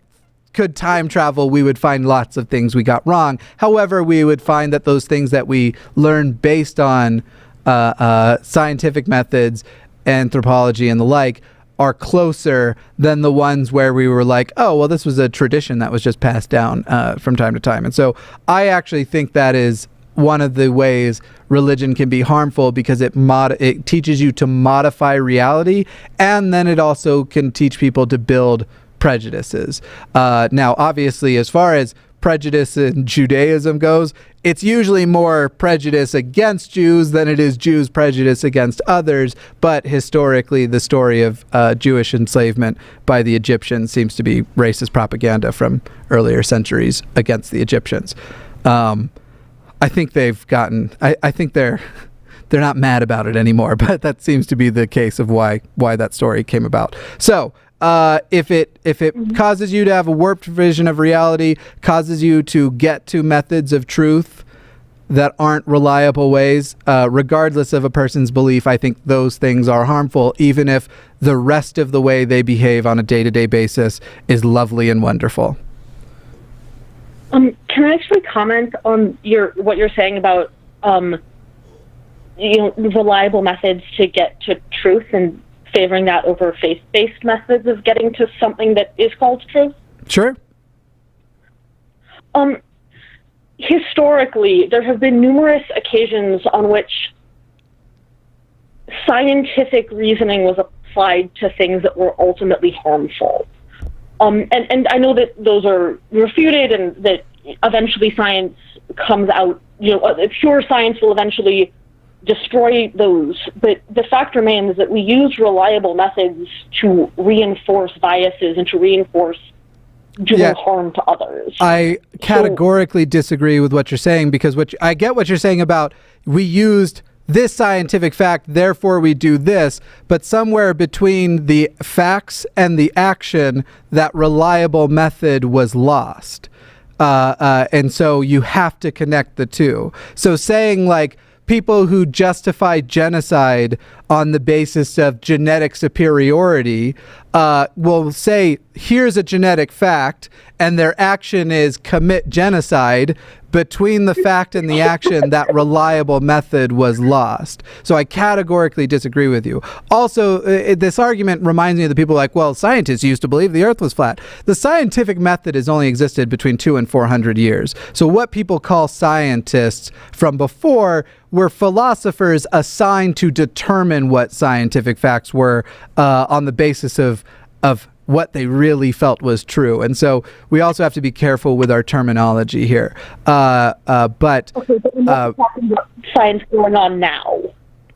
could time travel, we would find lots of things we got wrong. However, we would find that those things that we learned based on scientific methods, anthropology, and the like are closer than the ones where we were like, oh, well, this was a tradition that was just passed down from time to time. And so I actually think that is one of the ways religion can be harmful, because it teaches you to modify reality, and then it also can teach people to build prejudices. Now, obviously, as far as prejudice in Judaism goes, it's usually more prejudice against Jews than it is Jews' prejudice against others. But historically, the story of Jewish enslavement by the Egyptians seems to be racist propaganda from earlier centuries against the Egyptians. I think they've gotten. I think they're not mad about it anymore, but that seems to be the case of why that story came about. So if it causes you to have a warped vision of reality, causes you to get to methods of truth that aren't reliable ways, regardless of a person's belief, I think those things are harmful, even if the rest of the way they behave on a day-to-day basis is lovely and wonderful. Can I actually comment on what you're saying about reliable methods to get to truth and favoring that over faith-based methods of getting to something that is called truth? Sure. Historically, there have been numerous occasions on which scientific reasoning was applied to things that were ultimately harmful. And I know that those are refuted and that eventually science comes out, pure science will eventually destroy those. But the fact remains that we use reliable methods to reinforce biases and to reinforce doing harm to others. I categorically disagree with what you're saying, because I get what you're saying about we used this scientific fact, therefore we do this, but somewhere between the facts and the action, that reliable method was lost. And so you have to connect the two. So saying like people who justify genocide on the basis of genetic superiority will say, here's a genetic fact, and their action is commit genocide. Between the fact and the action, that reliable method was lost. So I categorically disagree with you. Also, this argument reminds me of the people like, well, scientists used to believe the earth was flat. The scientific method has only existed between 200 and 400 years. So what people call scientists from before were philosophers assigned to determine what scientific facts were on the basis of what they really felt was true. And so we also have to be careful with our terminology here. But okay, but we're not talking about science going on now.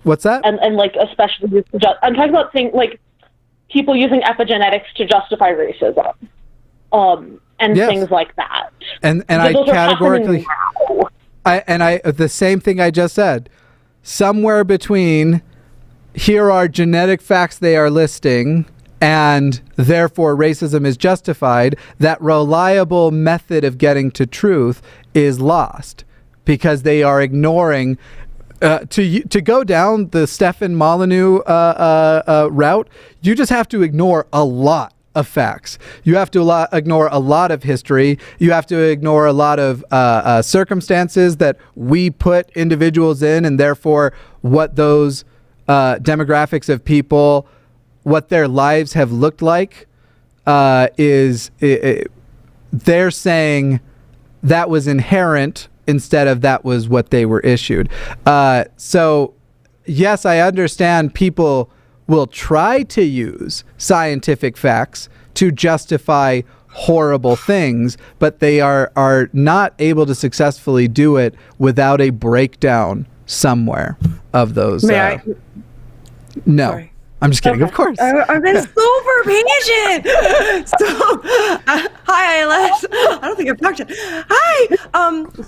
What's that? And like, especially, I'm talking about things like people using epigenetics to justify racism, and yes. things like that. And I categorically, the same thing I just said, somewhere between here are genetic facts they are listing and therefore racism is justified, that reliable method of getting to truth is lost because they are ignoring to go down the Stefan Molyneux route. You just have to ignore a lot of facts. You have to ignore a lot of history. You have to ignore a lot of circumstances that we put individuals in, and therefore what those demographics of people, what their lives have looked like, they're saying that was inherent instead of that was what they were issued. So yes, I understand people will try to use scientific facts to justify horrible things, but they are not able to successfully do it without a breakdown somewhere of those. May I? No. Sorry. I'm just kidding, of course. I've been super patient. So, hi, Eilish. I don't think I've talked to you. Hi.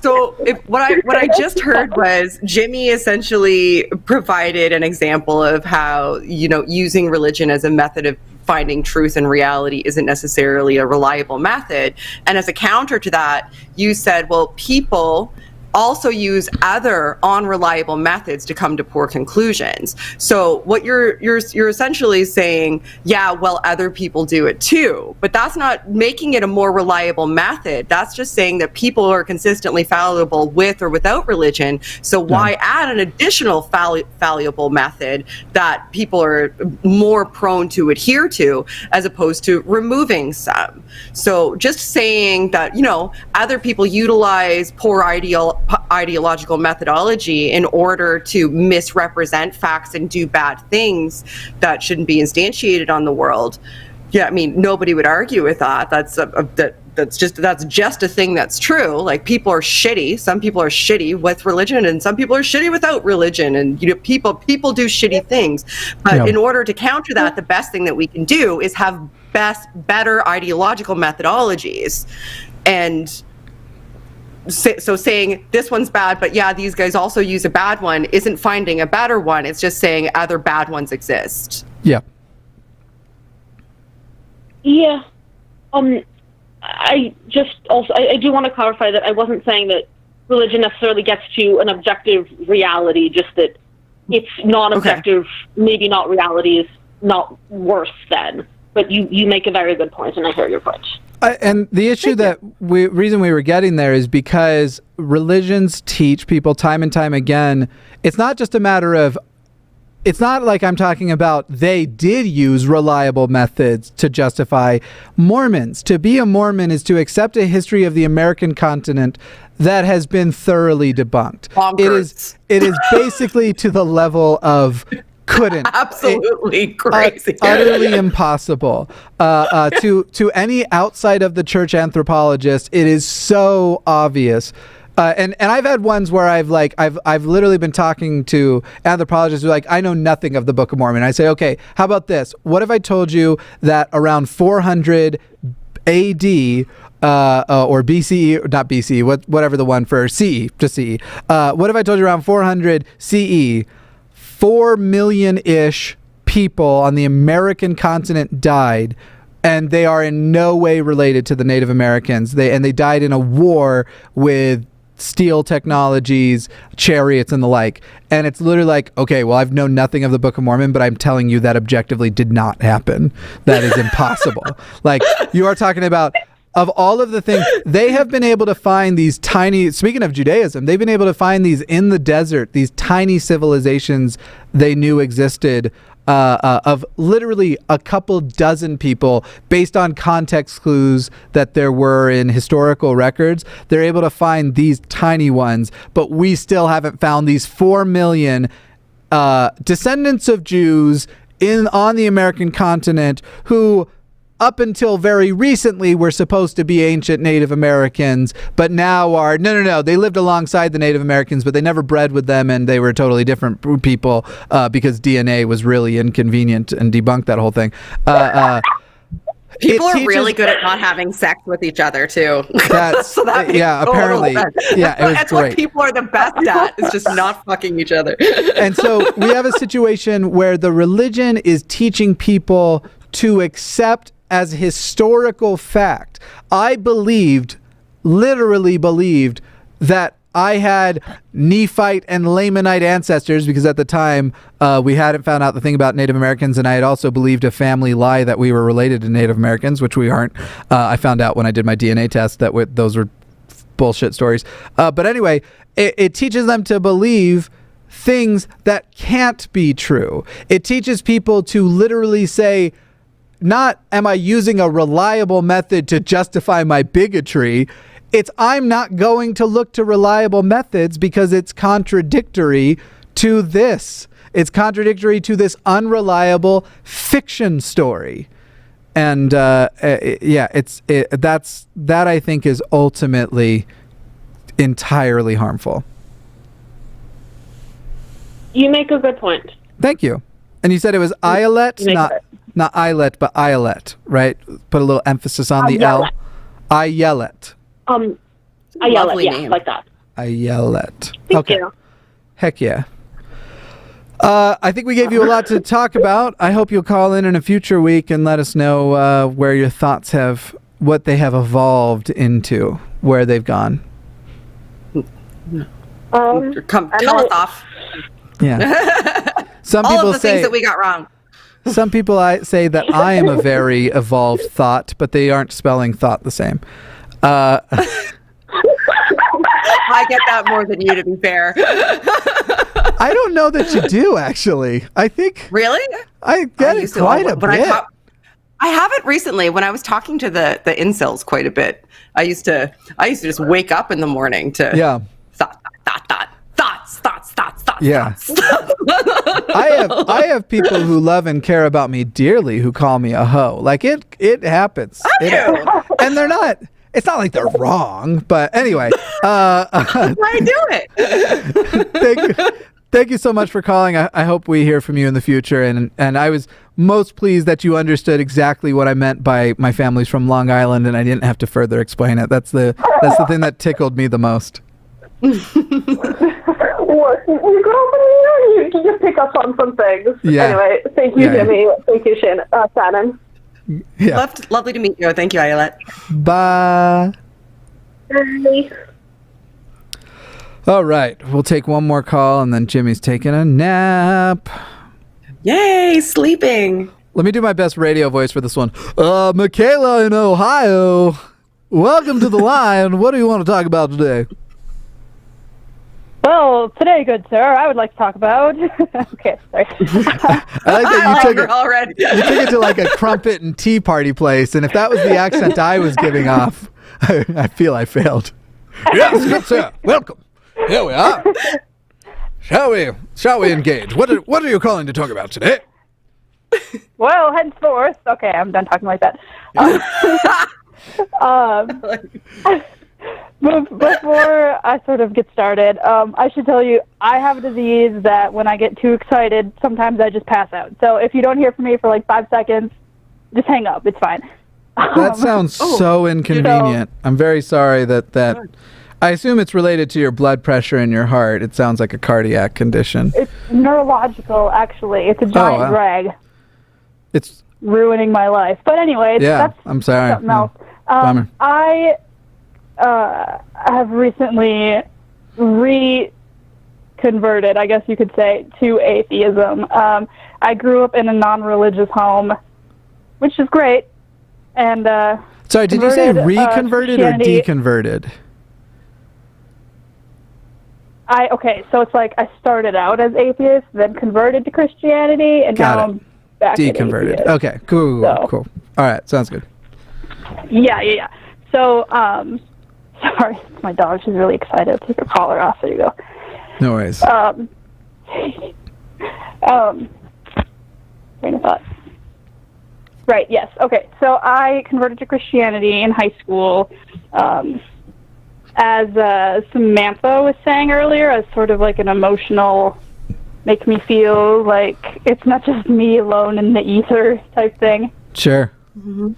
So what I just heard was Jimmy essentially provided an example of how, using religion as a method of finding truth and reality isn't necessarily a reliable method. And as a counter to that, you said, well, people also use other unreliable methods to come to poor conclusions. So what you're essentially saying, yeah, well, other people do it too, but that's not making it a more reliable method. That's just saying that people are consistently fallible with or without religion. So why add an additional fallible method that people are more prone to adhere to, as opposed to removing some? So just saying that, other people utilize poor ideological methodology in order to misrepresent facts and do bad things that shouldn't be instantiated on the world. Yeah, I mean, nobody would argue with that. That's just a thing that's true. Like, people are shitty. Some people are shitty with religion, and some people are shitty without religion. And people do shitty things. But in order to counter that, the best thing that we can do is have better ideological methodologies. And so saying this one's bad, but yeah, these guys also use a bad one, isn't finding a better one. It's just saying other bad ones exist. Yeah. Yeah. I do want to clarify that I wasn't saying that religion necessarily gets to an objective reality, just that it's non-objective, maybe not reality is not worse than. But you make a very good point, and I hear your point. And the issue reason we were getting there is because religions teach people time and time again, it's not just a matter of, it's not like I'm talking about they did use reliable methods to justify Mormons. To be a Mormon is to accept a history of the American continent that has been thoroughly debunked. Bonkers. It is basically to the level of couldn't. Absolutely crazy. Utterly impossible. To any outside of the church anthropologist, it is so obvious. And I've had ones where I've literally been talking to anthropologists who are like, I know nothing of the Book of Mormon. I say, okay, how about this? What if I told you that around 400 AD, or BCE, not BCE, whatever the one for CE, just CE. What if I told you around 400 CE, 4 million-ish people on the American continent died, and they are in no way related to the Native Americans. They died in a war with steel technologies, chariots, and the like. And it's literally like, okay, well, I've known nothing of the Book of Mormon, but I'm telling you that objectively did not happen. That is impossible. Like, you are talking about, of all of the things, they have been able to find these tiny, speaking of Judaism, they've been able to find these in the desert, these tiny civilizations they knew existed, of literally a couple dozen people based on context clues that there were in historical records. They're able to find these tiny ones, but we still haven't found these 4 million descendants of Jews on the American continent who, up until very recently, were supposed to be ancient Native Americans, but now are, no, they lived alongside the Native Americans, but they never bred with them, and they were totally different people because DNA was really inconvenient, and debunked that whole thing. People are really good at not having sex with each other, too. So that yeah, apparently. Yeah, it was that's great. What people are the best at, is just not fucking each other. And so we have a situation where the religion is teaching people to accept as historical fact. I literally believed that I had Nephite and Lamanite ancestors, because at the time we hadn't found out the thing about Native Americans, and I had also believed a family lie that we were related to Native Americans, which we aren't. I found out when I did my DNA test that those were bullshit stories. But anyway, it teaches them to believe things that can't be true. It teaches people to literally say, not am I using a reliable method to justify my bigotry, it's I'm not going to look to reliable methods because it's contradictory to this. It's contradictory to this unreliable fiction story. And that I think is ultimately entirely harmful. You make a good point. Thank you. And you said it was Iolet, not Eyelet, but Iolet, right? Put a little emphasis on the L. Iolet. Iolet, yeah, like that. Iolet. Thank you. Heck yeah. I think we gave you a lot to talk about. I hope you'll call in a future week and let us know where your thoughts what they have evolved into, where they've gone. Tell us off. Yeah. Some people all of the say things that we got wrong. Some people say that I am a very evolved thought, but they aren't spelling thought the same. I get that more than you, to be fair. I don't know that you do, actually. I think... Really? I get it quite a bit. I haven't recently. When I was talking to the incels quite a bit, I used to just wake up in the morning to thoughts. Yeah. I have people who love and care about me dearly who call me a hoe. Like it happens. And they're not. It's not like they're wrong, but anyway. I do it. Thank you so much for calling. I hope we hear from you in the future. And I was most pleased that you understood exactly what I meant by my family's from Long Island, and I didn't have to further explain it. That's the thing that tickled me the most. What? You just pick up on some things. Yeah. Anyway, thank you, Jimmy. Thank you, Shannon. Yeah. Lovely to meet you. Thank you, Ayelet. Bye. Bye. All right. We'll take one more call, and then Jimmy's taking a nap. Yay, sleeping. Let me do my best radio voice for this one. Michaela in Ohio. Welcome to the line. What do you want to talk about today? Well, today, good sir, I would like to talk about... Okay, sorry. I like that you took it to like a crumpet and tea party place, and if that was the accent I was giving off, I feel I failed. Yes, good sir. Welcome. Here we are. Shall we engage? What are you calling to talk about today? Well, henceforth... Okay, I'm done talking like that. Before I sort of get started, I should tell you, I have a disease that when I get too excited, sometimes I just pass out. So if you don't hear from me for like 5 seconds, just hang up. It's fine. That sounds so inconvenient. I'm very sorry that. I assume it's related to your blood pressure in your heart. It sounds like a cardiac condition. It's neurological, actually. It's a giant drag. It's ruining my life. But anyway, that's I'm sorry. Something else. I have recently reconverted, I guess you could say, to atheism. I grew up in a non-religious home, which is great. And sorry, did you say reconverted or deconverted? So it's like I started out as atheist, then converted to Christianity, and now I'm back deconverted. Okay, cool. All right, sounds good. Yeah. So, sorry, my dog. She's really excited. Take her collar off. There you go. No worries. Train of thought. Right. Yes. Okay. So I converted to Christianity in high school. As Samantha was saying earlier, as sort of like an emotional, make me feel like it's not just me alone in the ether type thing. Sure. Mm-hmm.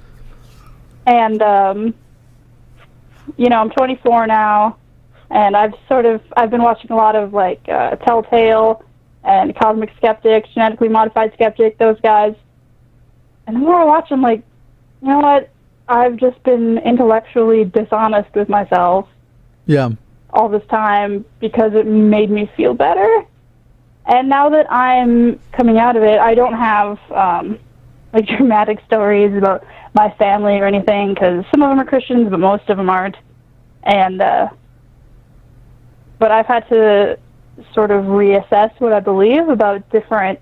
And, I'm 24 now, and I've been watching a lot of like Telltale and Cosmic Skeptic, Genetically Modified Skeptic, those guys. And the more I watch, I'm like, you know what? I've just been intellectually dishonest with myself. Yeah. All this time because it made me feel better. And now that I'm coming out of it, I don't have like dramatic stories about my family or anything, because some of them are Christians, but most of them aren't. And but I've had to sort of reassess what I believe about different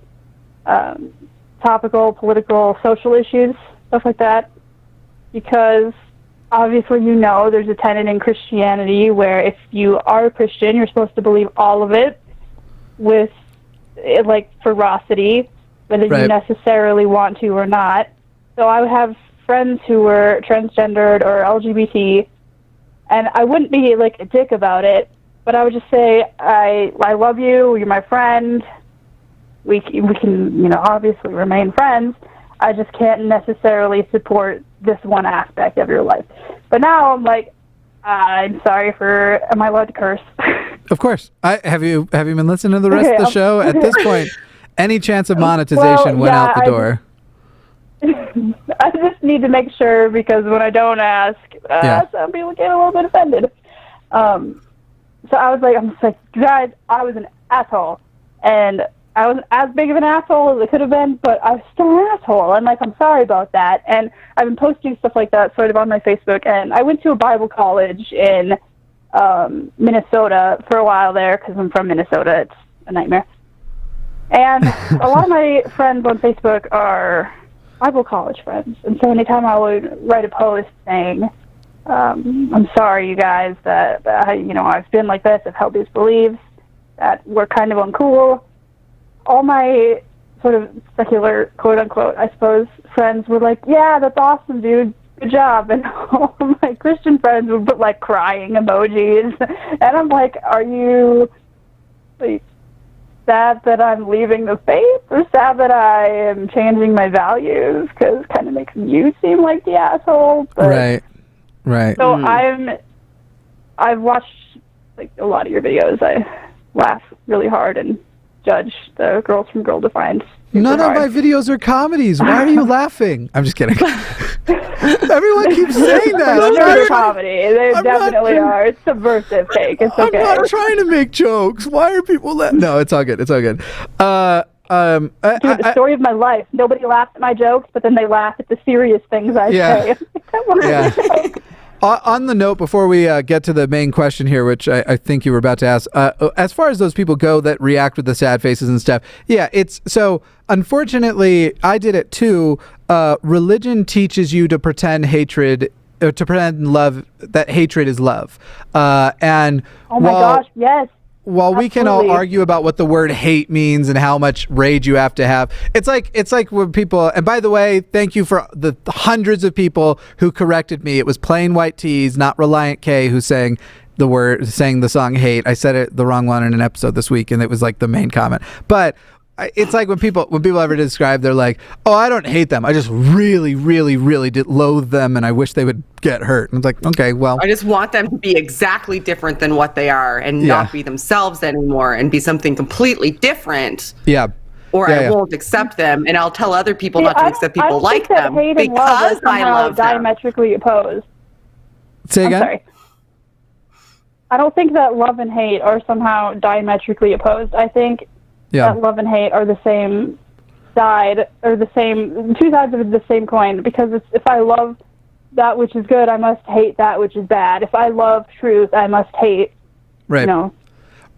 topical, political, social issues, stuff like that, because obviously, there's a tenet in Christianity where if you are a Christian, you're supposed to believe all of it with, like, ferocity, whether you necessarily want to or not. So I would have friends who were transgendered or LGBT, and I wouldn't be, like, a dick about it, but I would just say, I love you, you're my friend, we can, obviously remain friends. I just can't necessarily support this one aspect of your life. But now I'm like, I'm sorry am I allowed to curse? Of course. Have you been listening to the rest of the show? At this point, any chance of monetization went out the door. I just need to make sure, because when I don't ask, some people get a little bit offended. So I was like, guys, I was an asshole. And I wasn't as big of an asshole as I could have been, but I was still an asshole. And, I'm sorry about that. And I've been posting stuff like that sort of on my Facebook. And I went to a Bible college in Minnesota for a while there, because I'm from Minnesota. It's a nightmare. And a lot of my friends on Facebook are Bible college friends. And so anytime I would write a post saying, I'm sorry, you guys, that I've been like this, I've held these beliefs, that we're kind of uncool, all my sort of secular, quote-unquote, I suppose, friends were like, yeah, that's awesome, dude. Good job. And all of my Christian friends would put, crying emojis. And I'm like, are you sad that I'm leaving the faith, or sad that I am changing my values? Because it kind of makes you seem like the asshole. But, right. So I've watched, a lot of your videos. I laugh really hard and judge the girls from Girl Defined. None of my videos are comedies. Why are you laughing? I'm just kidding. Everyone keeps saying that. They're comedy. They definitely are. It's subversive take. It's okay. I'm not trying to make jokes. Why are people laughing? No, it's all good. It's all good. Dude, the story of my life. Nobody laughs at my jokes, but then they laugh at the serious things I say. Yeah. On the note, before we get to the main question here, which I think you were about to ask, as far as those people go that react with the sad faces and stuff, it's so unfortunately I did it too. Religion teaches you to pretend hatred, to pretend love, that hatred is love, and oh my gosh, yes. While we can all argue about what the word hate means and how much rage you have to have, it's like when people, and by the way, thank you for the hundreds of people who corrected me. It was Plain White Tees, not Reliant K, who sang the song hate. I said it the wrong one in an episode this week, and it was the main comment. But it's like when people ever describe, they're like, oh, I don't hate them. I just really, really, really loathe them, and I wish they would get hurt. And it's like, okay, well, I just want them to be exactly different than what they are and not be themselves anymore and be something completely different. Yeah. Or I won't accept them, and I'll tell other people not to accept people like them hate and because love I love them. Diametrically opposed. Say again? I'm sorry. I don't think that love and hate are somehow diametrically opposed. I think that love and hate are the same side, or the same, two sides of the same coin, because if I love that which is good, I must hate that which is bad. If I love truth, I must hate,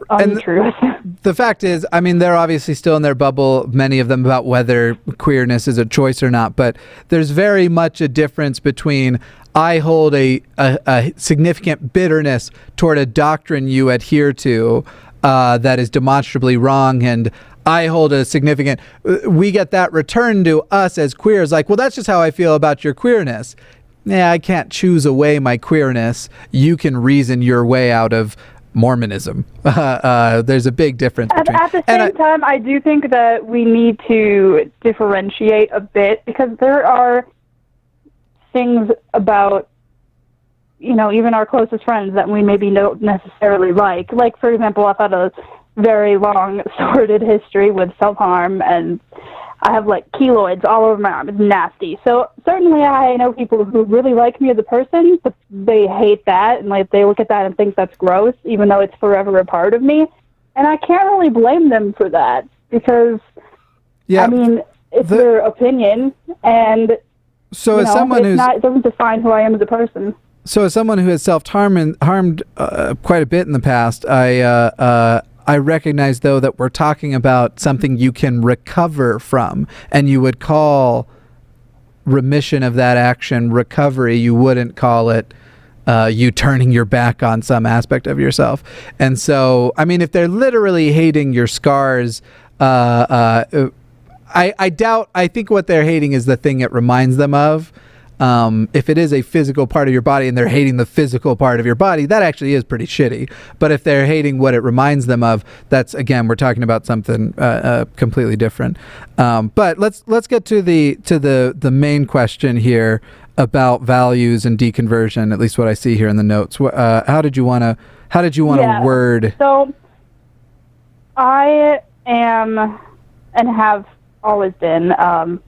untruth. The fact is, I mean, they're obviously still in their bubble, many of them, about whether queerness is a choice or not, but there's very much a difference between I hold a significant bitterness toward a doctrine you adhere to that is demonstrably wrong, and I hold a significant, we get that returned to us as queers, like, well, that's just how I feel about your queerness. Yeah, I can't choose away my queerness. You can reason your way out of Mormonism. There's a big difference between. At the same time, I do think that we need to differentiate a bit, because there are things about, even our closest friends that we maybe don't necessarily like. Like, for example, I've had a very long, sordid history with self-harm, and I have, keloids all over my arm. It's nasty. So, certainly I know people who really like me as a person, but they hate that, and, they look at that and think that's gross, even though it's forever a part of me. And I can't really blame them for that, because, it's their opinion, and... So as someone it doesn't define who I am as a person. So as someone who has self-harmed quite a bit in the past, I recognize, though, that we're talking about something you can recover from, and you would call remission of that action recovery. You wouldn't call it you turning your back on some aspect of yourself. And so, I mean, if they're literally hating your scars, I doubt. I think what they're hating is the thing it reminds them of. If it is a physical part of your body and they're hating the physical part of your body, that actually is pretty shitty. But if they're hating what it reminds them of, that's, again, we're talking about something completely different. But let's get to the main question here about values and deconversion. At least what I see here in the notes. How did you want to word? So I am and have always been an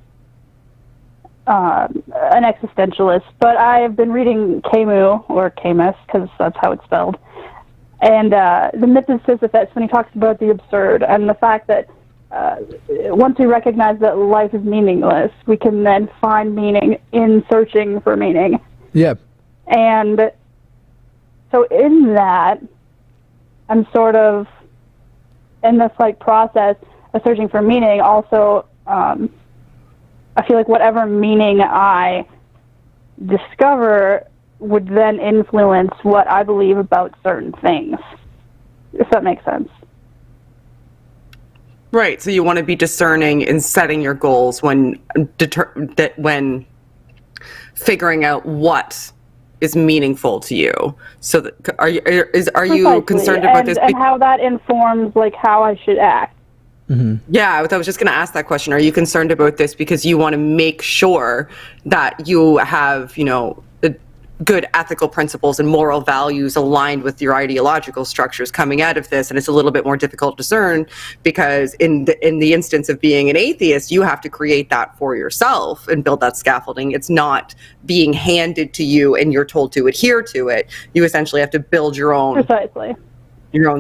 existentialist, but I have been reading Camus, or Camus, because that's how it's spelled, and the myth of Sisyphus, when he talks about the absurd and the fact that once we recognize that life is meaningless, we can then find meaning in searching for meaning. Yeah. And so in that, I'm sort of in this process of searching for meaning. Also, I feel like whatever meaning I discover would then influence what I believe about certain things, if that makes sense. Right. So you want to be discerning in setting your goals when figuring out what is meaningful to you. So that, are you concerned about this? And how that informs how I should act. Mm-hmm. Yeah, I was just going to ask that question. Are you concerned about this because you want to make sure that you have, good ethical principles and moral values aligned with your ideological structures coming out of this? And it's a little bit more difficult to discern because in the instance of being an atheist, you have to create that for yourself and build that scaffolding. It's not being handed to you and you're told to adhere to it. You essentially have to build your own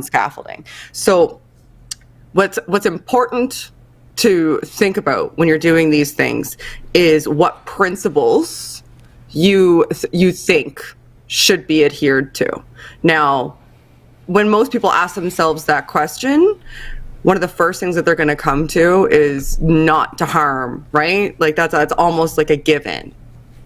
scaffolding. So what's important to think about when you're doing these things is what principles you think should be adhered to. Now, when most people ask themselves that question, one of the first things that they're going to come to is not to harm, right? That's almost like a given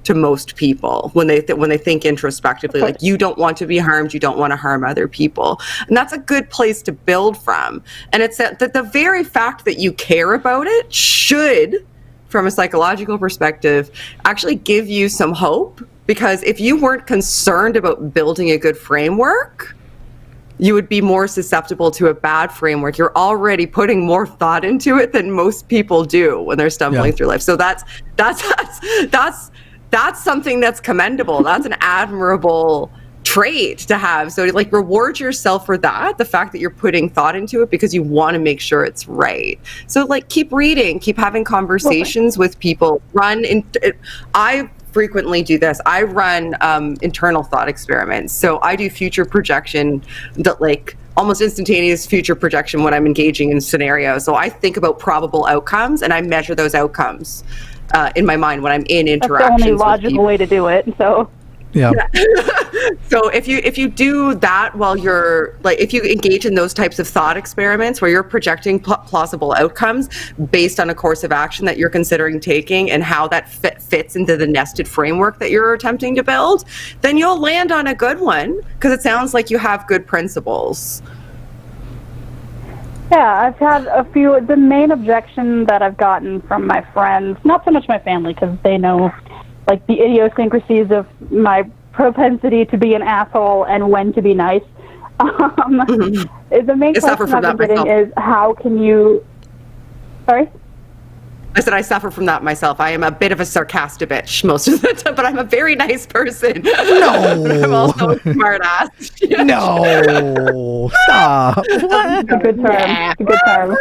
to most people when they think introspectively, you don't want to be harmed, you don't want to harm other people. And that's a good place to build from. And it's that the very fact that you care about it should, from a psychological perspective, actually give you some hope, because if you weren't concerned about building a good framework, you would be more susceptible to a bad framework. You're already putting more thought into it than most people do when they're stumbling through life. So that's something that's commendable. That's an admirable trait to have. So like reward yourself for that, the fact that you're putting thought into it because you want to make sure it's right. So like keep reading, keep having conversations with people. I frequently do this. I run internal thought experiments. So I do future projection, that like almost instantaneous future projection when I'm engaging in scenarios. So I think about probable outcomes and I measure those outcomes in my mind when I'm in interactions. That's the only logical way to do it. So yeah. So if you do that while you're like, if you engage in those types of thought experiments where you're projecting plausible outcomes based on a course of action that you're considering taking and how that fits into the nested framework that you're attempting to build, then you'll land on a good one because it sounds like you have good principles. yeah, I've had a few. The main objection that I've gotten from my friends, not so much my family because they know like the idiosyncrasies of my propensity to be an asshole and when to be nice. The main question I've been getting is how can you... Sorry? I said I suffer from that myself. I am a bit of a sarcastic bitch most of the time, but I'm a very nice person. No! But I'm also a smart ass. No! Stop! It's a good term. It's a good term.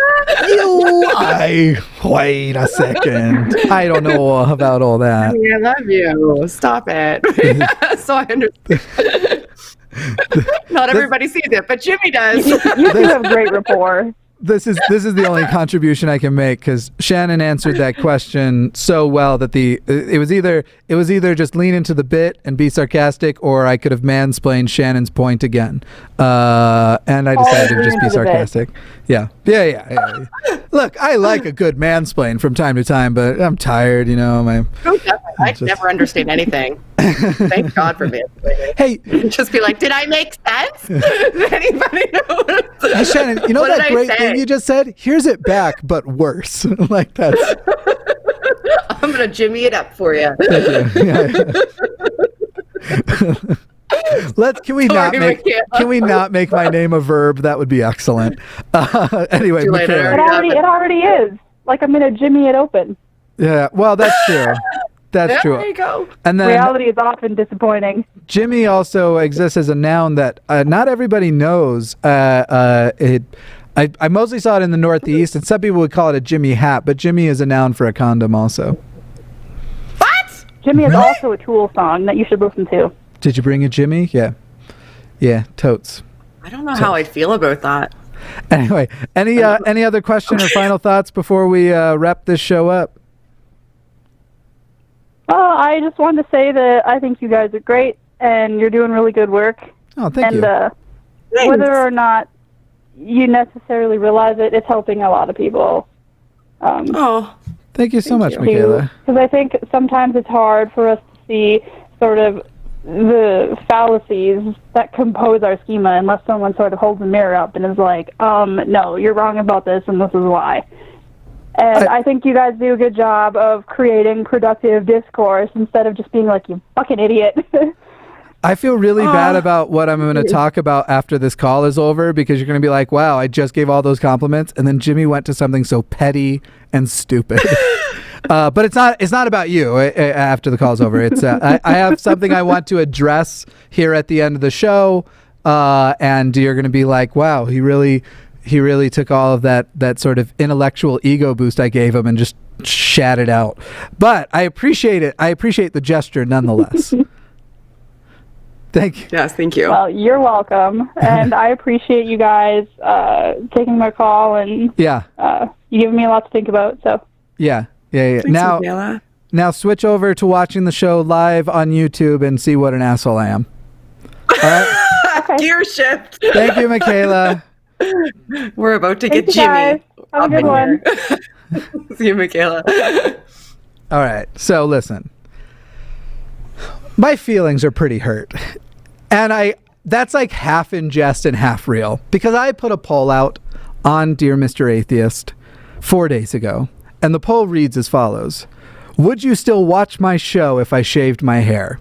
Wait a second. I don't know about all that. I love you. Stop it. So I understand. Not everybody sees it, but Jimmy does. You two have great rapport. This is the only contribution I can make because Shannon answered that question so well that it was either just lean into the bit and be sarcastic, or I could have mansplained Shannon's point again, and I decided to just be sarcastic. Yeah. Look, I like a good mansplain from time to time, but I'm tired, you know. I never understand anything. Thank God for me. Hey, just be like, did I make sense? Did anybody know? Hey, Shannon, you know that great thing you just said? Here's it back, but worse. Like that's. I'm gonna Jimmy it up for you. Can we not make my name a verb? That would be excellent. Anyway, it already is. Like I'm gonna Jimmy it open. Yeah, well, that's true. That's true. There you go. And then reality is often disappointing. Jimmy also exists as a noun that not everybody knows. I mostly saw it in the Northeast, and some people would call it a Jimmy hat, but Jimmy is a noun for a condom also. What? Jimmy is also a Tool song that you should listen to. Did you bring a Jimmy? Yeah. Yeah, totes. I don't know how I'd feel about that. Anyway, any other question or final thoughts before we wrap this show up? I just wanted to say that I think you guys are great, and you're doing really good work. Oh, thank you. And whether or not you necessarily realize it, it's helping a lot of people. Thank you so much, Michaela. Because I think sometimes it's hard for us to see sort of the fallacies that compose our schema unless someone sort of holds a mirror up and is like, no, you're wrong about this, and this is why. And I think you guys do a good job of creating productive discourse instead of just being like, you fucking idiot. I feel really bad about what I'm going to talk about after this call is over, because you're going to be like, wow, I just gave all those compliments, and then Jimmy went to something so petty and stupid. But it's not about you after the call's over. It's I have something I want to address here at the end of the show, and you're going to be like, wow, he really took all of that sort of intellectual ego boost I gave him and just shat it out. But I appreciate it. I appreciate the gesture nonetheless. Thank you. Yes, thank you. Well, you're welcome. And I appreciate you guys taking my call, and you giving me a lot to think about. So Yeah. Thanks, Now switch over to watching the show live on YouTube and see what an asshole I am. All right? Okay. Gear shift. Thank you, Michaela. We're about to get Thank you, Jimmy. guys. Have a good one. See you, Michaela. All right. So listen, my feelings are pretty hurt, and that's like half in jest and half real, because I put a poll out on Dear Mr. Atheist 4 days ago, and the poll reads as follows: would you still watch my show if I shaved my hair?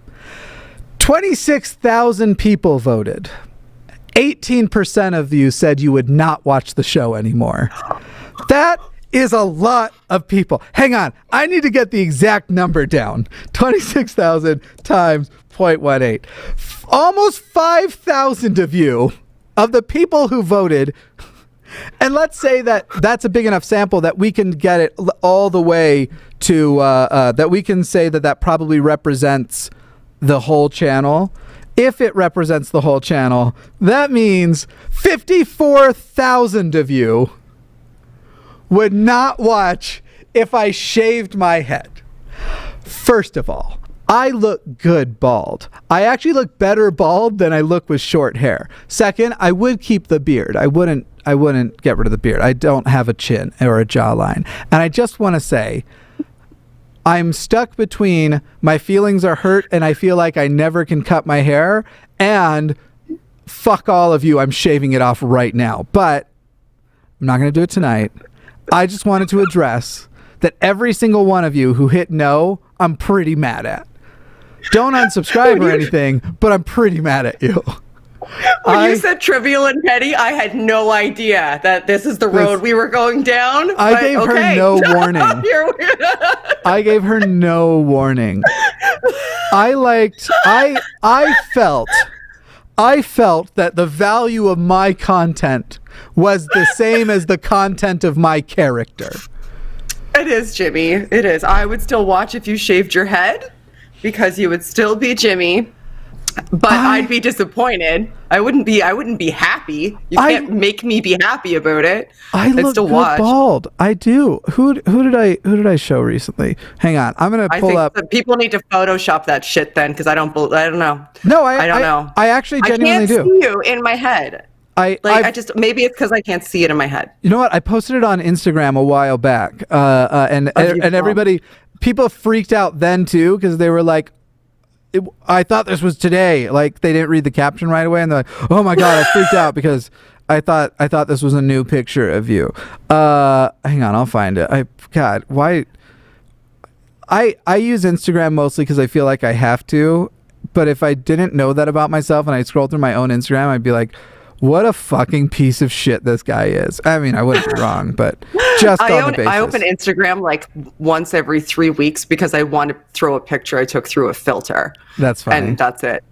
26,000 people voted. 18% of you said you would not watch the show anymore. That is a lot of people. Hang on. I need to get the exact number down. 26,000 times 0.18. Almost 5,000 of you, of the people who voted, and let's say that that's a big enough sample that we can get it all the way to, that we can say that that probably represents the whole channel. If it represents the whole channel, that means 54,000 of you would not watch if I shaved my head. First of all, I look good bald. I actually look better bald than I look with short hair. Second, I would keep the beard. I wouldn't get rid of the beard. I don't have a chin or a jawline. And I just want to say, I'm stuck between my feelings are hurt and I feel like I never can cut my hair, and fuck all of you, I'm shaving it off right now. But I'm not going to do it tonight. I just wanted to address that every single one of you who hit no, I'm pretty mad at. Don't unsubscribe or anything, but I'm pretty mad at you. When you said trivial and petty, I had no idea that this is the road we were going down. I gave her no warning. I gave her no warning. I felt that the value of my content was the same as the content of my character. It is, Jimmy. It is. I would still watch if you shaved your head, because you would still be Jimmy. But I'd be disappointed. I wouldn't be happy. You can't make me be happy about it. I'd look still good watch. Bald. I do. Who did I show recently? Hang on. I'm gonna pull up. That people need to Photoshop that shit then, because I don't know. No, I don't know. I actually genuinely do. I can't see you in my head. I just maybe it's because I can't see it in my head. You know what? I posted it on Instagram a while back, and everybody, people freaked out then too, because they were like, I thought this was today. Like, they didn't read the caption right away, and they're like, "Oh my god, I freaked out because I thought this was a new picture of you." Hang on, I'll find it. Why? I use Instagram mostly because I feel like I have to. But if I didn't know that about myself and I scrolled through my own Instagram, I'd be like, "What a fucking piece of shit this guy is." I mean, I wouldn't be wrong, but just on the basis. I open Instagram like once every 3 weeks because I want to throw a picture I took through a filter. That's fine. And that's it.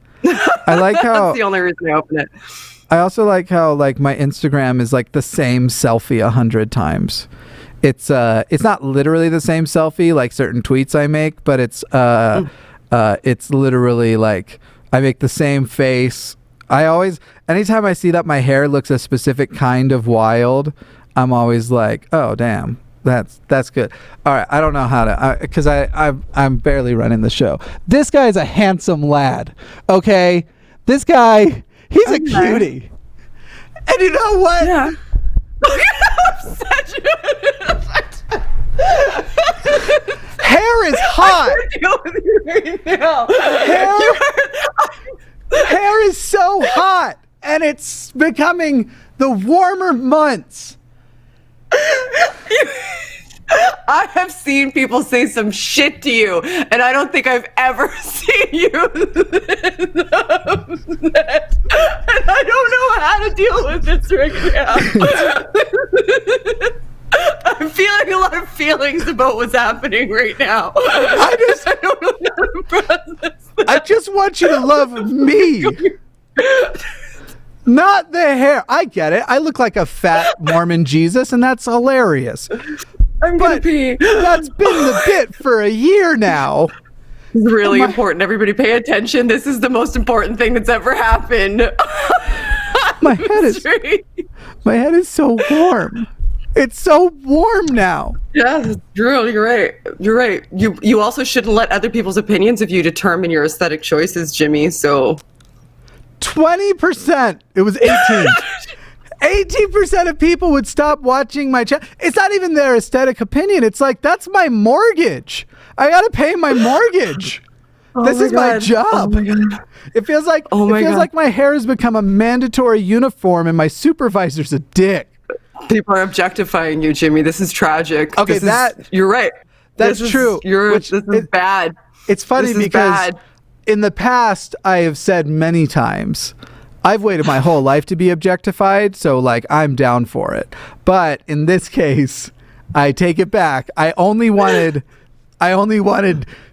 I like how that's the only reason I open it. I also like how like my Instagram is like the same selfie 100 times. It's not literally the same selfie like certain tweets I make, but it's literally like I make the same face. Anytime I see that my hair looks a specific kind of wild, I'm always like, oh damn, that's good. All right, I don't know how to, because I'm barely running the show. This guy's a handsome lad, okay? This guy, he's a cutie. And you know what? Yeah. Look at how upset you Hair is hot. I can't deal with you right now. Hair is so hot, and it's becoming the warmer months. I have seen people say some shit to you, and I don't think I've ever seen you and I don't know how to deal with this right now. I'm feeling a lot of feelings about what's happening right now. I don't know how to process that. I just want you to love me. Not the hair. I get it. I look like a fat Mormon Jesus, and that's hilarious. I'm gonna pee. That's been the bit for a year now. It's really important. Everybody pay attention. This is the most important thing that's ever happened. My head is so warm. It's so warm now. Yeah, Drew, you're right. You're right. You also shouldn't let other people's opinions of you determine your aesthetic choices, Jimmy. So 20%. It was 18. 18% of people would stop watching my channel. It's not even their aesthetic opinion. It's like, that's my mortgage. I gotta pay my mortgage. This is my job. Oh my God. It feels like like my hair has become a mandatory uniform and my supervisor's a dick. People are objectifying you, Jimmy. This is tragic. Okay, you're right. That's true. This is bad. It's funny because in the past I have said many times, I've waited my whole life to be objectified, so like I'm down for it. But in this case, I take it back. I only wanted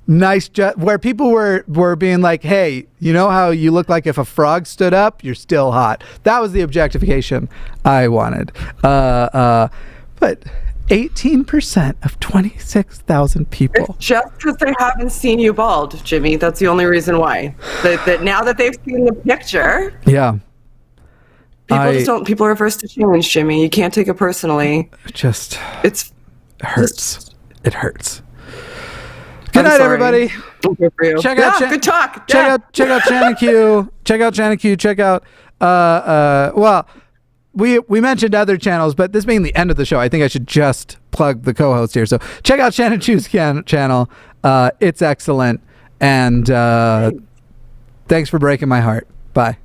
nice where people were being like, hey, you know how you look like if a frog stood up? You're still hot. That was the objectification I wanted. But 18% of 26,000 people. It's just because they haven't seen you bald, Jimmy. That's the only reason why. That now that they've seen the picture, yeah, people are averse to change, Jimmy. You can't take it personally. It hurts. It hurts. Good night, everybody. Check out good talk. Check out Shannon Q. Check out Shannon Q. Check out well, we mentioned other channels, but this being the end of the show, I think I should just plug the co-host here. So check out Shannon Q's channel. It's excellent. And thanks for breaking my heart. Bye.